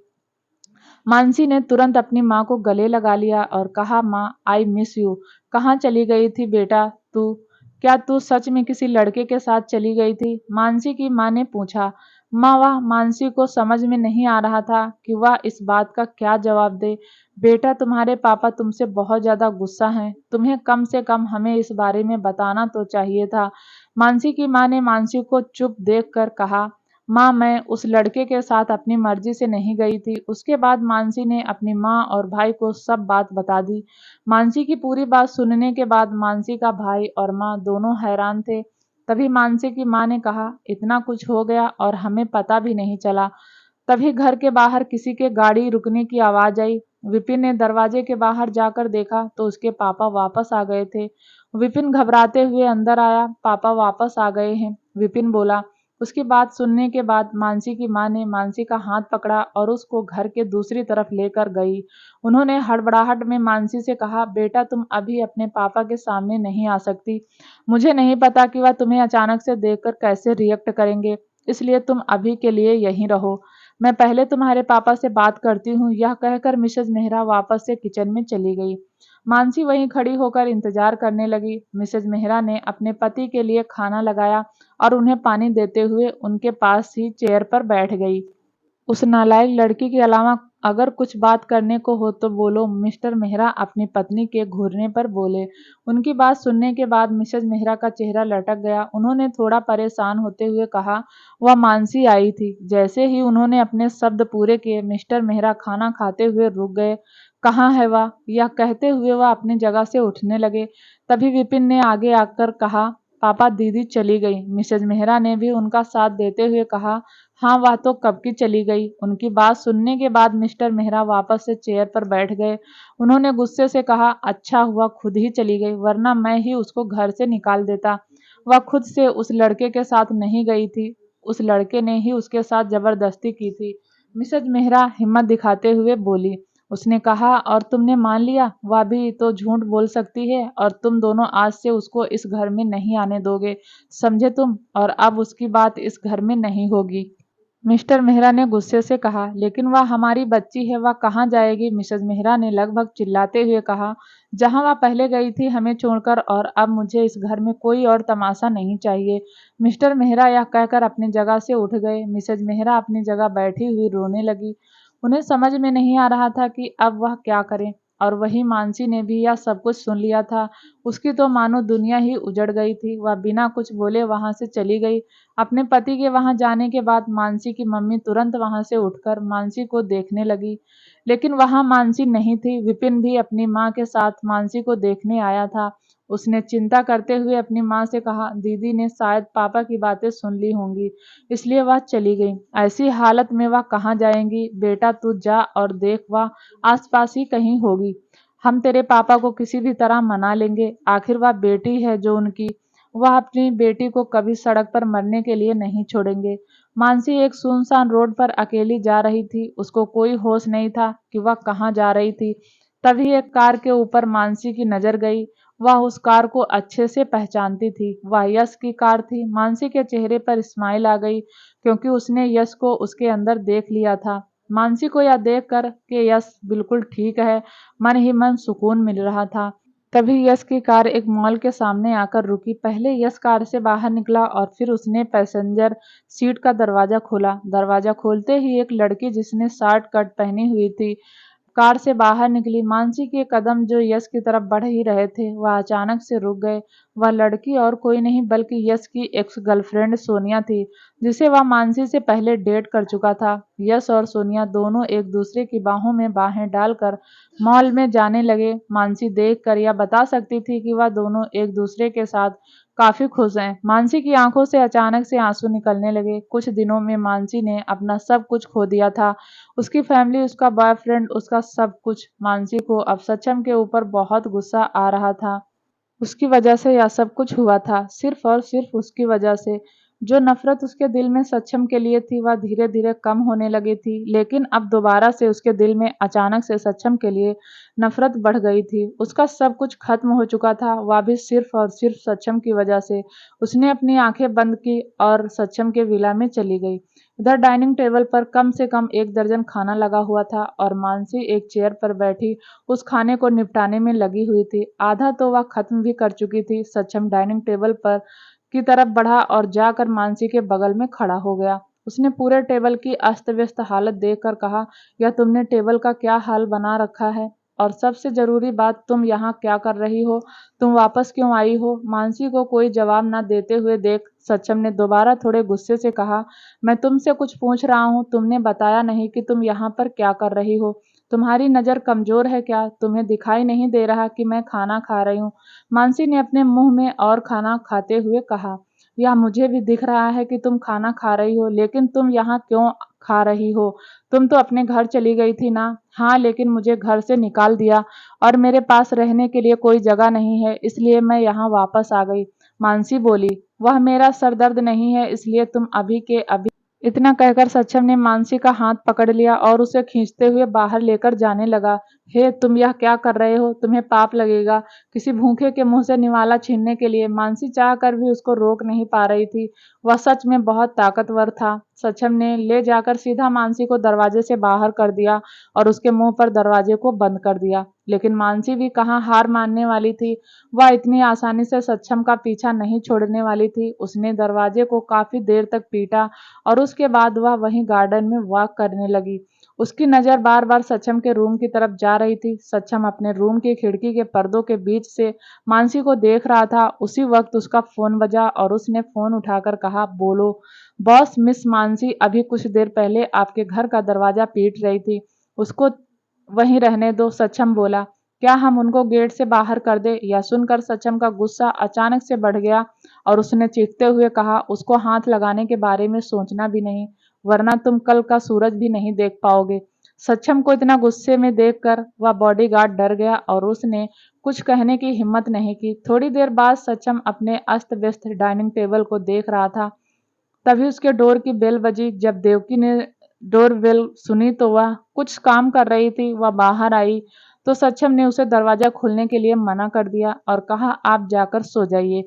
मानसी ने तुरंत अपनी माँ को गले लगा लिया और कहा, माँ आई मिस यू। कहाँ चली गई थी बेटा तू? क्या तू सच में किसी लड़के के साथ चली गई थी? मानसी की माँ ने पूछा। वह मानसी को समझ में नहीं आ रहा था कि वह इस बात का क्या जवाब दे। बेटा तुम्हारे पापा तुमसे बहुत ज्यादा गुस्सा हैं। तुम्हें कम से कम हमें इस बारे में बताना तो चाहिए था। मानसी की माँ ने मानसी को चुप देख कर कहा, माँ मैं उस लड़के के साथ अपनी मर्जी से नहीं गई थी। उसके बाद मानसी ने अपनी माँ और भाई को सब बात बता दी। मानसी की पूरी बात सुनने के बाद मानसी का भाई और माँ दोनों हैरान थे। तभी मानसी की माँ ने कहा, इतना कुछ हो गया और हमें पता भी नहीं चला। तभी घर के बाहर किसी के गाड़ी रुकने की आवाज आई। विपिन ने दरवाजे के बाहर जाकर देखा तो उसके पापा वापस आ गए थे। विपिन घबराते हुए अंदर आया। पापा वापस आ गए हैं, विपिन बोला। उसकी बात सुनने के बाद मानसी की माँ ने मानसी का हाथ पकड़ा और उसको घर के दूसरी तरफ लेकर गई। उन्होंने हड़बड़ाहट में मानसी से कहा, बेटा तुम अभी अपने पापा के सामने नहीं आ सकती। मुझे नहीं पता कि वह तुम्हें अचानक से देखकर कैसे रिएक्ट करेंगे, इसलिए तुम अभी के लिए यहीं रहो। मैं पहले तुम्हारे पापा से बात करती हूँ। यह कहकर मिसेज मेहरा वापस से किचन में चली गई। मानसी वहीं खड़ी होकर इंतजार करने लगी। मिसेज मेहरा ने अपने पति के लिए खाना लगाया और उन्हें पानी देते हुए उनके पास ही चेयर पर बैठ गई। उस नालायक लड़की के अलावा अगर कुछ बात करने को हो तो बोलो, मिस्टर मेहरा अपनी पत्नी के घूरने पर बोले। उनकी बात सुनने के बाद मिसेज मेहरा का चेहरा लटक गया। उन्होंने थोड़ा परेशान होते हुए कहा, वह मानसी आई थी। जैसे ही उन्होंने अपने शब्द पूरे किए मिस्टर मेहरा खाना खाते हुए रुक गए। कहाँ है वह? यह कहते हुए वह अपनी जगह से उठने लगे। तभी विपिन ने आगे आकर कहा, पापा दीदी चली गई। मिसेज मेहरा ने भी उनका साथ देते हुए कहा, हाँ वह तो कब की चली गई। उनकी बात सुनने के बाद मिस्टर मेहरा वापस से चेयर पर बैठ गए। उन्होंने गुस्से से कहा, अच्छा हुआ खुद ही चली गई, वरना मैं ही उसको घर से निकाल देता। वह खुद से उस लड़के के साथ नहीं गई थी, उस लड़के ने ही उसके साथ जबरदस्ती की थी। मिसेज मेहरा हिम्मत दिखाते हुए बोली। उसने कहा, और तुमने मान लिया? वह भी तो झूठ बोल सकती है और तुम दोनों आज से उसको इस घर में नहीं आने दोगे, समझे तुम? और अब उसकी बात इस घर में नहीं होगी। मिस्टर मेहरा ने गुस्से से कहा, लेकिन वह हमारी बच्ची है, वह कहाँ जाएगी? मिसेज मेहरा ने लगभग चिल्लाते हुए कहा, जहाँ वह पहले गई थी हमें छोड़कर, और अब मुझे इस घर में कोई और तमाशा नहीं चाहिए। मिस्टर मेहरा यह कहकर अपनी जगह से उठ गए। मिसेज मेहरा अपनी जगह बैठी हुई रोने लगी। उन्हें समझ में नहीं आ रहा था कि अब वह क्या करें। और वही मानसी ने भी यह सब कुछ सुन लिया था। उसकी तो मानो दुनिया ही उजड़ गई थी। वह बिना कुछ बोले वहां से चली गई। अपने पति के वहां जाने के बाद मानसी की मम्मी तुरंत वहां से उठकर मानसी को देखने लगी, लेकिन वहां मानसी नहीं थी। विपिन भी अपनी माँ के साथ मानसी को देखने आया था। उसने चिंता करते हुए अपनी माँ से कहा, दीदी ने शायद पापा की बातें सुन ली होंगी, इसलिए वह चली गई। ऐसी हालत में वह कहाँ जाएंगी? बेटा तू जा और देख, वह आसपास ही कहीं होगी। हम तेरे पापा को किसी भी तरह मना लेंगे, आखिर वह बेटी है जो उनकी। वह अपनी बेटी को कभी सड़क पर मरने के लिए नहीं छोड़ेंगे। मानसी एक सुनसान रोड पर अकेली जा रही थी। उसको कोई होश नहीं था कि वह कहाँ जा रही थी। तभी एक कार के ऊपर मानसी की नजर गई। वह उस कार को अच्छे से पहचानती थी। वह यश की कार थी। मानसी के चेहरे पर स्माइल आ गई क्योंकि उसने यश को उसके अंदर देख लिया था। मानसी को यह देखकर कि यश बिल्कुल ठीक है, मन ही मन सुकून मिल रहा था। तभी यश की कार एक मॉल के सामने आकर रुकी। पहले यश कार से बाहर निकला और फिर उसने पैसेंजर सीट का दरवाजा खोला। दरवाजा खोलते ही एक लड़की जिसने शॉर्ट कट पहनी हुई थी कार से बाहर निकली। मानसी के कदम जो यश की तरफ बढ़ ही रहे थे, वह अचानक से रुक गए। वह लड़की और कोई नहीं बल्कि यश की एक्स गर्लफ्रेंड सोनिया थी, जिसे वह मानसी से पहले डेट कर चुका था। यश और सोनिया दोनों एक दूसरे की बाहों में बाहें डालकर मॉल में जाने लगे। मानसी देखकर यह बता सकती थी कि वह दोनों एक दूसरे के साथ काफी खुश हैं। मानसी की आंखों से अचानक से आंसू निकलने लगे। कुछ दिनों में मानसी ने अपना सब कुछ खो दिया था, उसकी फैमिली, उसका बॉयफ्रेंड, उसका सब कुछ। मानसी को अब सच्चम के ऊपर बहुत गुस्सा आ रहा था। उसकी वजह से यह सब कुछ हुआ था, सिर्फ और सिर्फ उसकी वजह से। जो नफरत उसके दिल में सच्चम के लिए थी, वह धीरे धीरे कम होने लगी थी, लेकिन अब दोबारा से उसके दिल में अचानक से सच्चम के लिए नफरत बढ़ गई थी। उसका सब कुछ खत्म हो चुका था, वह भी सिर्फ और सिर्फ सच्चम की वजह से। उसने अपनी आंखें बंद की और सच्चम के विला में चली गई। इधर डाइनिंग टेबल पर कम से कम 1 दर्जन खाना लगा हुआ था और मानसी एक चेयर पर बैठी उस खाने को निपटाने में लगी हुई थी। आधा तो वह खत्म भी कर चुकी थी। सच्चम डाइनिंग टेबल पर की तरफ बढ़ा और जाकर मानसी के बगल में खड़ा हो गया। उसने पूरे टेबल की अस्त व्यस्त हालत देखकर कहा, यह तुमने टेबल का क्या हाल बना रखा है? और सबसे जरूरी बात, तुम यहाँ क्या कर रही हो? तुम वापस क्यों आई हो? मानसी को कोई जवाब न देते हुए देख सच्चम ने दोबारा थोड़े गुस्से से कहा, मैं तुमसे कुछ पूछ रहा हूँ, तुमने बताया नहीं कि तुम यहाँ पर क्या कर रही हो। तुम्हारी नजर कमजोर है क्या? तुम्हें दिखाई नहीं दे रहा कि मैं खाना खा रही हूँ? मानसी ने अपने मुंह में और खाना खाते हुए कहा, या मुझे भी दिख रहा है कि तुम खाना खा रही हो, लेकिन तुम यहाँ क्यों खा रही हो? तुम तो अपने घर चली गई थी ना? हाँ, लेकिन मुझे घर से निकाल दिया और मेरे पास रहने के लिए कोई जगह नहीं है, इसलिए मैं यहाँ वापस आ गई। मानसी बोली, वह मेरा सरदर्द नहीं है, इसलिए तुम अभी के अभी। इतना कहकर सच्चम ने मानसी का हाथ पकड़ लिया और उसे खींचते हुए बाहर लेकर जाने लगा। हे, तुम यह क्या कर रहे हो? तुम्हें पाप लगेगा। किसी भूखे के मुंह से निवाला छीनने के लिए मानसी चाह कर भी उसको रोक नहीं पा रही थी। वह सच में बहुत ताकतवर था। सच्चम ने ले जाकर सीधा मानसी को दरवाजे से बाहर कर दिया और उसके मुंह पर दरवाजे को बंद कर दिया। लेकिन मानसी भी कहाँ हार मानने वाली थी। वह इतनी आसानी से सच्चम का पीछा नहीं छोड़ने वाली थी। उसने दरवाजे को काफी देर तक पीटा और उसके बाद वह वहीं गार्डन में वॉक करने लगी। उसकी नजर बार बार सच्चम के रूम की तरफ जा रही थी। सच्चम अपने रूम की खिड़की के पर्दों के बीच से मानसी को देख रहा था। उसी वक्त उसका फोन बजा और उसने फोन उठाकर कहा, बोलो। बॉस, मिस मानसी अभी कुछ देर पहले आपके घर का दरवाजा पीट रही थी, उसको वहीं रहने दो। सच्चम बोला, क्या हम उनको गेट से बाहर कर दे? यह सुनकर सच्चम का गुस्सा अचानक से बढ़ गया और उसने चीखते हुए कहा, उसको हाथ लगाने के बारे में सोचना भी नहीं, वरना तुम कल का सूरज भी नहीं देख पाओगे। सच्चम को इतना गुस्से में देखकर वह बॉडीगार्ड डर गया और उसने कुछ कहने की हिम्मत नहीं की। थोड़ी देर बाद सच्चम अपने अस्त व्यस्त डाइनिंग टेबल को देख रहा था। तभी उसके डोर की बेल बजी। जब देवकी ने डोर बेल सुनी तो वह कुछ काम कर रही थी। वह बाहर आई तो सच्चम ने उसे दरवाजा खोलने के लिए मना कर दिया और कहा, आप जाकर सो जाइए।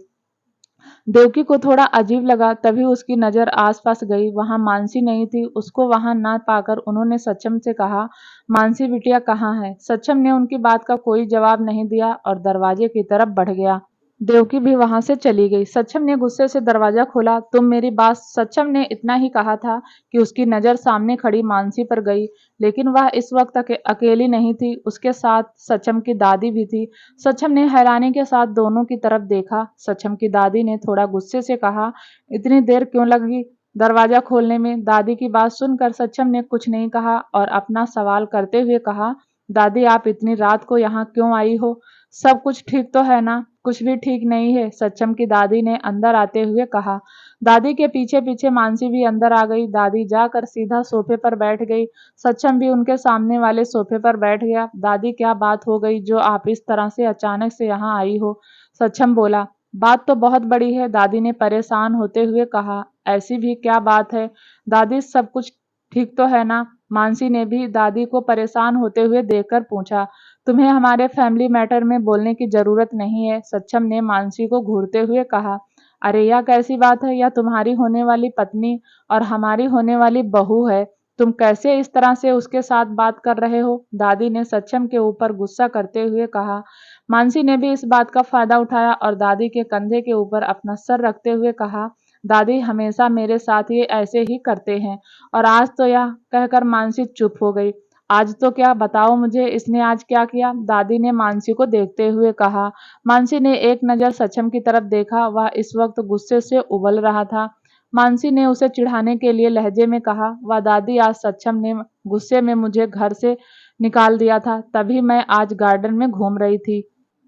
देवकी को थोड़ा अजीब लगा। तभी उसकी नजर आसपास गई, वहां मानसी नहीं थी। उसको वहां ना पाकर उन्होंने सच्चम से कहा, मानसी बिटिया कहाँ है? सच्चम ने उनकी बात का कोई जवाब नहीं दिया और दरवाजे की तरफ बढ़ गया। देवकी भी वहां से चली गई। सच्चम ने गुस्से से दरवाजा खोला, तुम मेरी बात। सच्चम ने इतना ही कहा था कि उसकी नजर सामने खड़ी मानसी पर गई, लेकिन वह इस वक्त अकेली नहीं थी, उसके साथ सच्चम की दादी भी थी। सच्चम ने हैरानी के साथ दोनों की तरफ देखा। सच्चम की दादी ने थोड़ा गुस्से से कहा, इतनी देर क्यों लगी दरवाजा खोलने में? दादी की बात सुनकर सच्चम ने कुछ नहीं कहा और अपना सवाल करते हुए कहा, दादी आप इतनी रात को यहाँ क्यों आई हो? सब कुछ ठीक तो है ना? कुछ भी ठीक नहीं है, सच्चम की दादी ने अंदर आते हुए कहा। दादी के पीछे पीछे मानसी भी अंदर आ गई। दादी जाकर सीधा सोफे पर बैठ गई। सच्चम भी उनके सामने वाले सोफे पर बैठ गया। दादी, क्या बात हो गई जो आप इस तरह से अचानक से यहाँ आई हो? सच्चम बोला, बात तो बहुत बड़ी है, दादी ने परेशान होते हुए कहा। ऐसी भी क्या बात है दादी, सब कुछ ठीक तो है ना? मानसी ने भी दादी को परेशान होते हुए देखकर पूछा। तुम्हें हमारे फैमिली मैटर में बोलने की जरूरत नहीं है, सच्चम ने मानसी को घूरते हुए कहा। अरे यह कैसी बात है? यह तुम्हारी होने वाली पत्नी और हमारी होने वाली बहू है, तुम कैसे इस तरह से उसके साथ बात कर रहे हो? दादी ने सच्चम के ऊपर गुस्सा करते हुए कहा। मानसी ने भी इस बात का फायदा उठाया और दादी के कंधे के ऊपर अपना सर रखते हुए कहा, दादी हमेशा मेरे साथ ये ऐसे ही करते हैं। और आज तो यह कहकर मानसी चुप हो गई। आज तो क्या, बताओ मुझे, इसने आज क्या किया? दादी ने मानसी को देखते हुए कहा। मानसी ने एक नज़र सक्षम की तरफ देखा, वह इस वक्त गुस्से से उबल रहा था। मानसी ने उसे चिढ़ाने के लिए लहजे में कहा, वाह दादी, आज सक्षम ने गुस्से में मुझे घर से निकाल दिया था, तभी मैं आज गार्डन में घूम रही थी।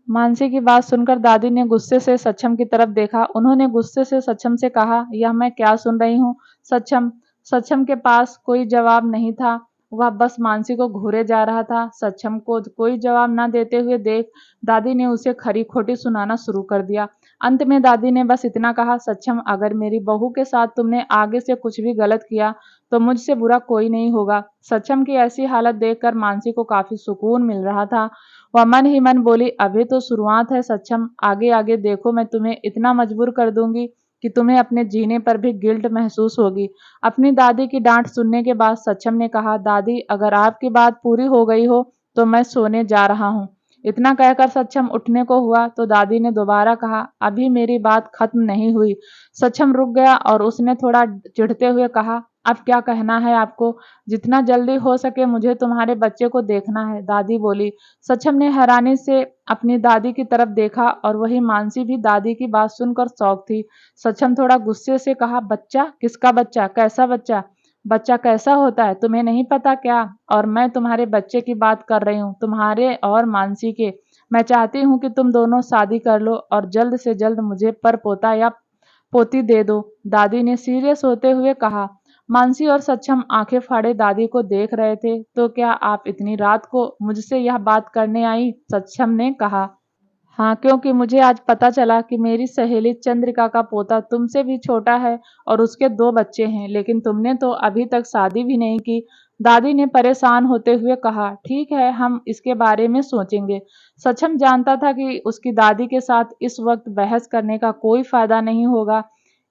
मानसी की बात सुनकर दादी ने गुस्से से सक्षम की तरफ देखा। उन्होंने गुस्से से सक्षम से कहा, यह मैं क्या सुन रही हूँ? सक्षम सक्षम के पास कोई जवाब नहीं था। वह बस मानसी को घूरे जा रहा था। सक्षम को कोई जवाब न देते हुए देख दादी ने उसे खरी खोटी सुनाना शुरू कर दिया। अंत में दादी ने बस इतना कहा, सक्षम, अगर मेरी बहू के साथ तुमने आगे से कुछ भी गलत किया तो मुझसे बुरा कोई नहीं होगा। सक्षम की ऐसी हालत देखकर मानसी को काफी सुकून मिल रहा था। वह मन ही मन बोली, अभी तो शुरुआत है सक्षम, आगे आगे देखो, मैं तुम्हें इतना मजबूर कर दूंगी कि तुम्हें अपने जीने पर भी गिल्ट महसूस होगी। अपनी दादी की डांट सुनने के बाद सक्षम ने कहा, दादी, अगर आपकी बात पूरी हो गई हो तो मैं सोने जा रहा हूँ। इतना कहकर सक्षम उठने को हुआ तो दादी ने दोबारा कहा, अभी मेरी बात खत्म नहीं हुई। सक्षम रुक गया और उसने थोड़ा चिढ़ते हुए कहा, अब क्या कहना है आपको? जितना जल्दी हो सके मुझे तुम्हारे बच्चे को देखना है, दादी बोली। सक्षम ने हैरानी से अपनी दादी की तरफ देखा और वही मानसी भी दादी की बात सुनकर शौक थी। सक्षम थोड़ा गुस्से से कहा, बच्चा? किसका बच्चा? कैसा बच्चा? बच्चा कैसा होता है, तुम्हें नहीं पता क्या? और मैं तुम्हारे बच्चे की बात कर रही हूँ, तुम्हारे और मानसी के। मैं चाहती हूँ कि तुम दोनों शादी कर लो और जल्द से जल्द मुझे पर पोता या पोती दे दो, दादी ने सीरियस होते हुए कहा। मानसी और सक्षम आंखें फाड़े दादी को देख रहे थे। तो क्या आप इतनी रात को मुझसे यह बात करने आई? सक्षम ने कहा। हाँ, क्योंकि मुझे आज पता चला कि मेरी सहेली चंद्रिका का पोता तुमसे भी छोटा है और उसके 2 बच्चे हैं, लेकिन तुमने तो अभी तक शादी भी नहीं की, दादी ने परेशान होते हुए कहा। ठीक है, हम इसके बारे में सोचेंगे। सक्षम जानता था कि उसकी दादी के साथ इस वक्त बहस करने का कोई फायदा नहीं होगा,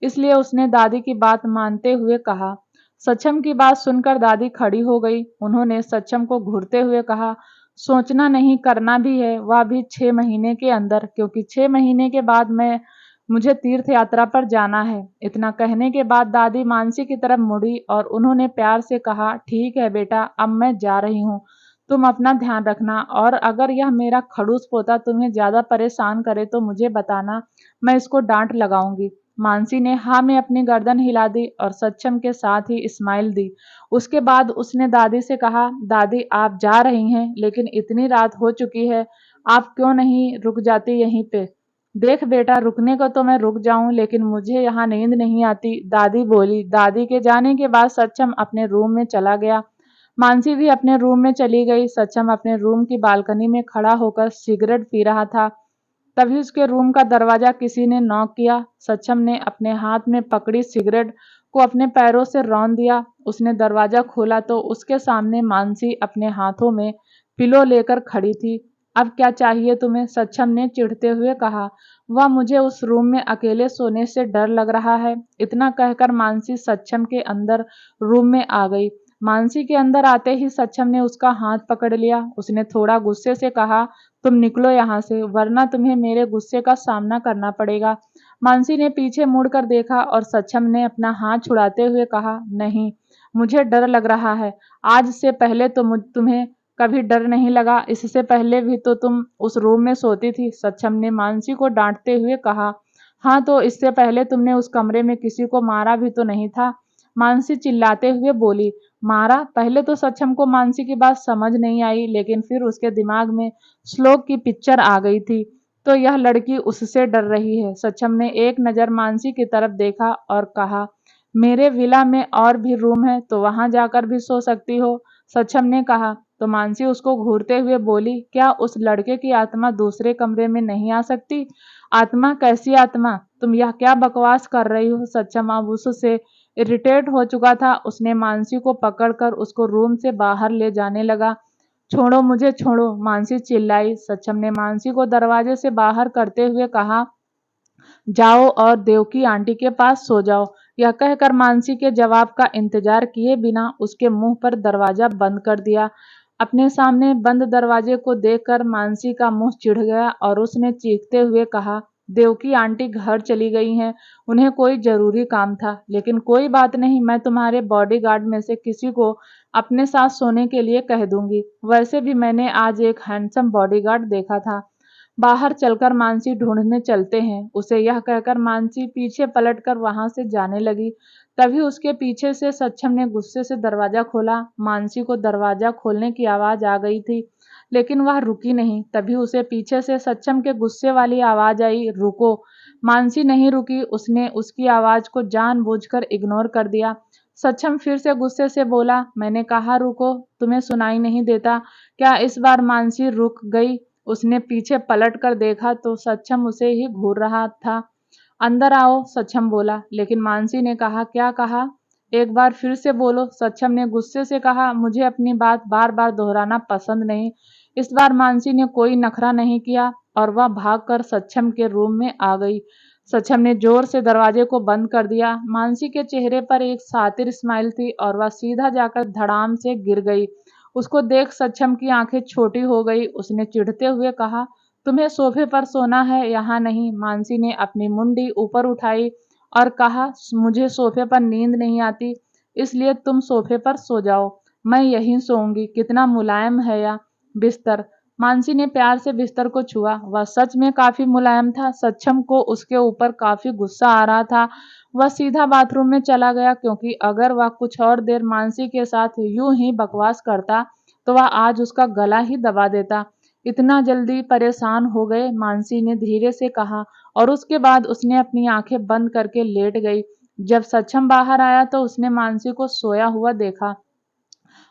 इसलिए उसने दादी की बात मानते हुए कहा। सक्षम की बात सुनकर दादी खड़ी हो गई। उन्होंने सक्षम को घूरते हुए कहा, सोचना नहीं, करना भी है, वह भी 6 महीने के अंदर, क्योंकि 6 महीने के बाद मुझे तीर्थ यात्रा पर जाना है। इतना कहने के बाद दादी मानसी की तरफ मुड़ी और उन्होंने प्यार से कहा, ठीक है बेटा, अब मैं जा रही हूँ, तुम अपना ध्यान रखना, और अगर यह मेरा खड़ूस पोता तुम्हें ज्यादा परेशान करे तो मुझे बताना, मैं इसको डांट लगाऊंगी। मानसी ने हाँ में अपनी गर्दन हिला दी और सक्षम के साथ ही स्माइल दी। उसके बाद उसने दादी से कहा, दादी, आप जा रही हैं, लेकिन इतनी रात हो चुकी है, आप क्यों नहीं रुक जाती यहीं पे? देख बेटा, रुकने को तो मैं रुक जाऊं, लेकिन मुझे यहाँ नींद नहीं आती, दादी बोली। दादी के जाने के बाद सक्षम अपने रूम में चला गया। मानसी भी अपने रूम में चली गई। सक्षम अपने रूम की बालकनी में खड़ा होकर सिगरेट पी रहा था। तभी उसके रूम का दरवाजा किसी ने नॉक किया। सक्षम ने अपने हाथ में पकड़ी सिगरेट को अपने पैरों से रौंद दिया। उसने दरवाजा खोला तो उसके सामने मानसी अपने हाथों में पिलो लेकर खड़ी थी। अब क्या चाहिए तुम्हें? सक्षम ने चिढ़ते हुए कहा। वह मुझे उस रूम में अकेले सोने से डर लग रहा है। इतना कहकर मानसी सक्षम के अंदर रूम में आ गई। मानसी के अंदर आते ही सक्षम ने उसका हाथ पकड़ लिया। उसने थोड़ा गुस्से से कहा, तुम निकलो यहाँ से, वरना तुम्हें मेरे गुस्से का सामना करना पड़ेगा। मानसी ने पीछे मुड़कर देखा और सक्षम ने अपना हाथ छुड़ाते हुए कहा, नहीं, मुझे डर लग रहा है। आज से पहले तो तुम्हें कभी डर नहीं लगा, इससे पहले भी तो तुम उस रूम में सोती थी, सक्षम ने मानसी को डांटते हुए कहा। हाँ, तो इससे पहले तुमने उस कमरे में किसी को मारा भी तो नहीं था, मानसी चिल्लाते हुए बोली। मारा? पहले तो सक्षम को मानसी की बात समझ नहीं आई, लेकिन फिर उसके दिमाग में श्लोक की पिक्चर आ गई थी। तो यह लड़की उससे डर रही है। सक्षम ने एक नज़र मानसी की तरफ देखा और कहा, मेरे विला में और भी रूम है, तो वहां जाकर भी सो सकती हो, सक्षम ने कहा। तो मानसी उसको घूरते हुए बोली, क्या उस लड़के की आत्मा दूसरे कमरे में नहीं आ सकती? आत्मा? कैसी आत्मा? तुम यह क्या बकवास कर रही हो? सक्षम अब उससे इरिटेट हो चुका था। उसने मानसी को पकड़कर उसको रूम से बाहर ले जाने लगा। छोड़ो मुझे, छोड़ो, मानसी चिल्लाई। सक्षम ने मानसी को दरवाजे से बाहर करते हुए कहा, जाओ और देवकी आंटी के पास सो जाओ। यह कहकर मानसी के जवाब का इंतजार किए बिना उसके मुंह पर दरवाजा बंद कर दिया। अपने सामने बंद दरवाजे को देखकर मानसी का मुंह चिढ़ गया और उसने चीखते हुए कहा, देवकी आंटी घर चली गई हैं, उन्हें कोई जरूरी काम था। लेकिन कोई बात नहीं, मैं तुम्हारे बॉडीगार्ड में से किसी को अपने साथ सोने के लिए कह दूंगी। वैसे भी मैंने आज एक हैंडसम बॉडीगार्ड देखा था। बाहर चलकर मानसी ढूंढने चलते हैं। उसे यह कहकर मानसी पीछे पलटकर वहां से जाने लगी। तभी उसके पीछे से सक्षम ने गुस्से से दरवाजा खोला। मानसी को दरवाजा खोलने की आवाज आ गई थी, लेकिन वह रुकी नहीं। तभी उसे पीछे से सक्षम के गुस्से वाली आवाज आई, रुको। मानसी नहीं रुकी, उसने उसकी आवाज को जानबूझकर इग्नोर कर दिया। सक्षम फिर से गुस्से से बोला, मैंने कहा रुको, तुम्हें सुनाई नहीं देता क्या? इस बार मानसी रुक गई। उसने पीछे पलट कर देखा तो सक्षम उसे ही घूर रहा था। अंदर आओ, सक्षम बोला, लेकिन मानसी ने कहा, क्या कहा? एक बार फिर से बोलो, सक्षम ने गुस्से से कहा। मुझे अपनी बात बार बार दोहराना पसंद नहीं। इस बार मानसी ने कोई नखरा नहीं किया और वह भागकर सक्षम के रूम में आ गई। सक्षम ने जोर से दरवाजे को बंद कर दिया। मानसी के चेहरे पर एक सातिर स्माइल थी और वह सीधा जाकर धड़ाम से गिर गई। उसको देख सक्षम की आंखें छोटी हो गई। उसने चिढ़ते हुए कहा, तुम्हें सोफे पर सोना है, यहाँ नहीं। मानसी ने अपनी मुंडी ऊपर उठाई और कहा, मुझे सोफे पर नींद नहीं आती, इसलिए तुम सोफे पर सो जाओ, मैं यहीं सोऊंगी। कितना मुलायम है यह बिस्तर। मानसी ने प्यार से बिस्तर को छुआ। वह सच में काफी मुलायम था। सक्षम को उसके ऊपर काफी गुस्सा आ रहा था। वह सीधा बाथरूम में चला गया, क्योंकि अगर वह कुछ और देर मानसी के साथ यूं ही बकवास करता तो वह आज उसका गला ही दबा देता। इतना जल्दी परेशान हो गए? मानसी ने धीरे से कहा, और उसके बाद उसने अपनी आंखें बंद करके लेट गई। जब सक्षम बाहर आया तो उसने मानसी को सोया हुआ देखा।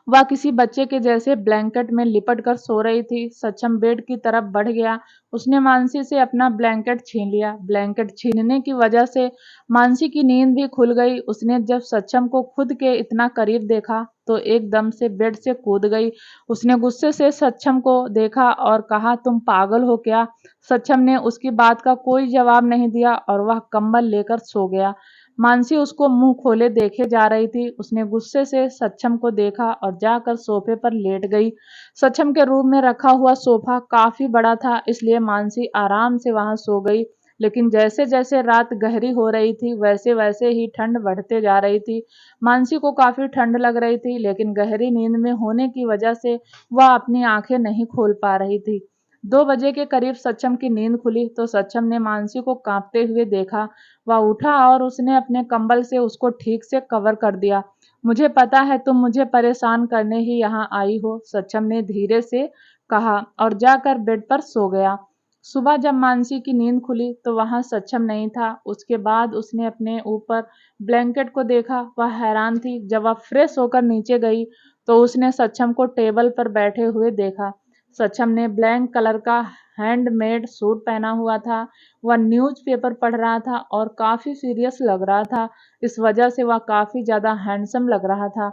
वह किसी बच्चे के जैसे ब्लैंकेट में लिपट कर सो रही थी। सक्षम बेड की तरफ बढ़ गया। उसने मानसी से अपना ब्लैंकेट छीन लिया। ब्लैंकेट छीनने की वजह से मानसी की नींद भी खुल गई। उसने जब सक्षम को खुद के इतना करीब देखा तो एकदम से बेड से कूद गई। उसने गुस्से से सक्षम को देखा और कहा, तुम पागल हो क्या? सक्षम ने उसकी बात का कोई जवाब नहीं दिया और वह कंबल लेकर सो गया। मानसी उसको मुंह खोले देखे जा रही थी। उसने गुस्से से सक्षम को देखा और जाकर सोफे पर लेट गई। सक्षम के रूम में रखा हुआ सोफा काफी बड़ा था, इसलिए मानसी आराम से वहां सो गई। लेकिन जैसे जैसे रात गहरी हो रही थी वैसे वैसे ही ठंड बढ़ते जा रही थी। मानसी को काफी ठंड लग रही थी, लेकिन गहरी नींद में होने की वजह से वह अपनी आंखें नहीं खोल पा रही थी। 2 बजे के करीब सक्षम की नींद खुली तो सक्षम ने मानसी को कांपते हुए देखा। वह उठा और उसने अपने कंबल से उसको ठीक से कवर कर दिया। मुझे पता है तुम मुझे परेशान करने ही यहाँ आई हो, सक्षम ने धीरे से कहा और जाकर बेड पर सो गया। सुबह जब मानसी की नींद खुली तो वहां सक्षम नहीं था। उसके बाद उसने अपने ऊपर ब्लैंकेट को देखा। वह हैरान थी। जब वह फ्रेश होकर नीचे गई तो उसने सक्षम को टेबल पर बैठे हुए देखा। सक्षम ने ब्लैक कलर का हैंडमेड सूट पहना हुआ था। वह न्यूज़पेपर पढ़ रहा था और काफी सीरियस लग रहा था। इस वजह से वह काफी ज्यादा हैंडसम लग रहा था।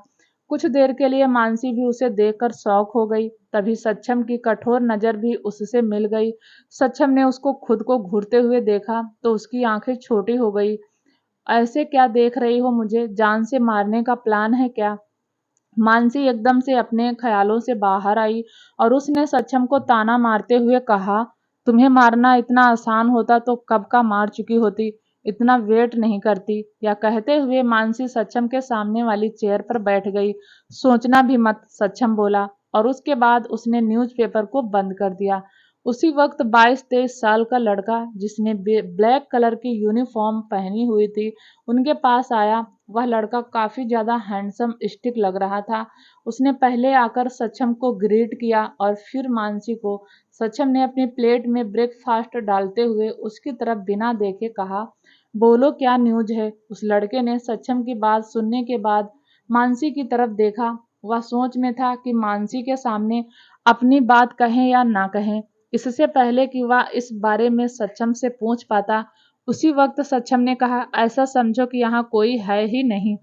कुछ देर के लिए मानसी भी उसे देखकर शॉक हो गई। तभी सक्षम की कठोर नजर भी उससे मिल गई। सक्षम ने उसको खुद को घूरते हुए देखा तो उसकी आंखें छोटी हो गई। ऐसे क्या देख रही हो मुझे? जान से मारने का प्लान है क्या? मानसी एकदम से अपने ख्यालों से बाहर आई और उसने सक्षम को ताना मारते हुए कहा, तुम्हें मारना इतना आसान होता तो कब का मार चुकी होती, इतना वेट नहीं करती। या कहते हुए मानसी सक्षम के सामने वाली चेयर पर बैठ गई। सोचना भी मत, सक्षम बोला और उसके बाद उसने न्यूज़पेपर को बंद कर दिया। उसी वक्त 22-23 साल का लड़का जिसने ब्लैक कलर की यूनिफॉर्म पहनी हुई थी उनके पास आया। वह लड़का काफी ज्यादा हैंडसम स्टिक लग रहा था। उसने पहले आकर सक्षम को ग्रीट किया और फिर मानसी को। सक्षम ने अपनी प्लेट में ब्रेकफास्ट डालते हुए उसकी तरफ बिना देखे कहा, बोलो क्या न्यूज है? उस लड़के ने सक्षम की बात सुनने के बाद मानसी की तरफ देखा। वह सोच में था कि मानसी के सामने अपनी बात कहें या ना कहें, इससे पहले कि वह इस बारे में सक्षम से पूछ पाता। उसी वक्त सक्षम ने कहा, ऐसा समझो कि यहाँ कोई है ही नहीं।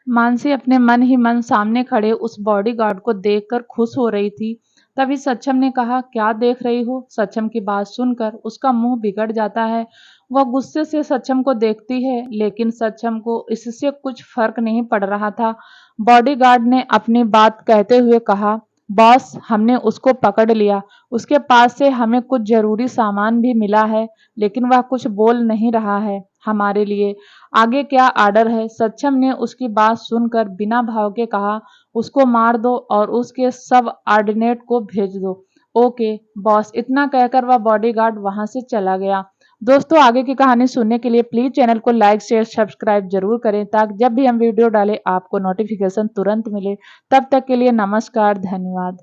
मानसी अपने मन ही मन सामने खड़े उस बॉडीगार्ड को देखकर खुश हो रही थी। तभी सक्षम ने कहा, क्या देख रही हो? सक्षम की बात सुनकर उसका मुंह बिगड़ जाता है। वह गुस्से से सक्षम को देखती है, लेकिन सक्षम को इससे कुछ फर्क नहीं पड़ रहा था। बॉडीगार्ड ने अपनी बात कहते हुए कहा, बॉस, हमने उसको पकड़ लिया। उसके पास से हमें कुछ ज़रूरी सामान भी मिला है, लेकिन वह कुछ बोल नहीं रहा है हमारे लिए। आगे क्या ऑर्डर है? सक्षम ने उसकी बात सुनकर बिना भाव के कहा, उसको मार दो और उसके सबऑर्डिनेट को भेज दो। ओके बॉस, इतना कहकर वह बॉडीगार्ड वहां से चला गया। दोस्तों, आगे की कहानी सुनने के लिए प्लीज चैनल को लाइक शेयर सब्सक्राइब जरूर करें, ताकि जब भी हम वीडियो डालें आपको नोटिफिकेशन तुरंत मिले। तब तक के लिए नमस्कार, धन्यवाद।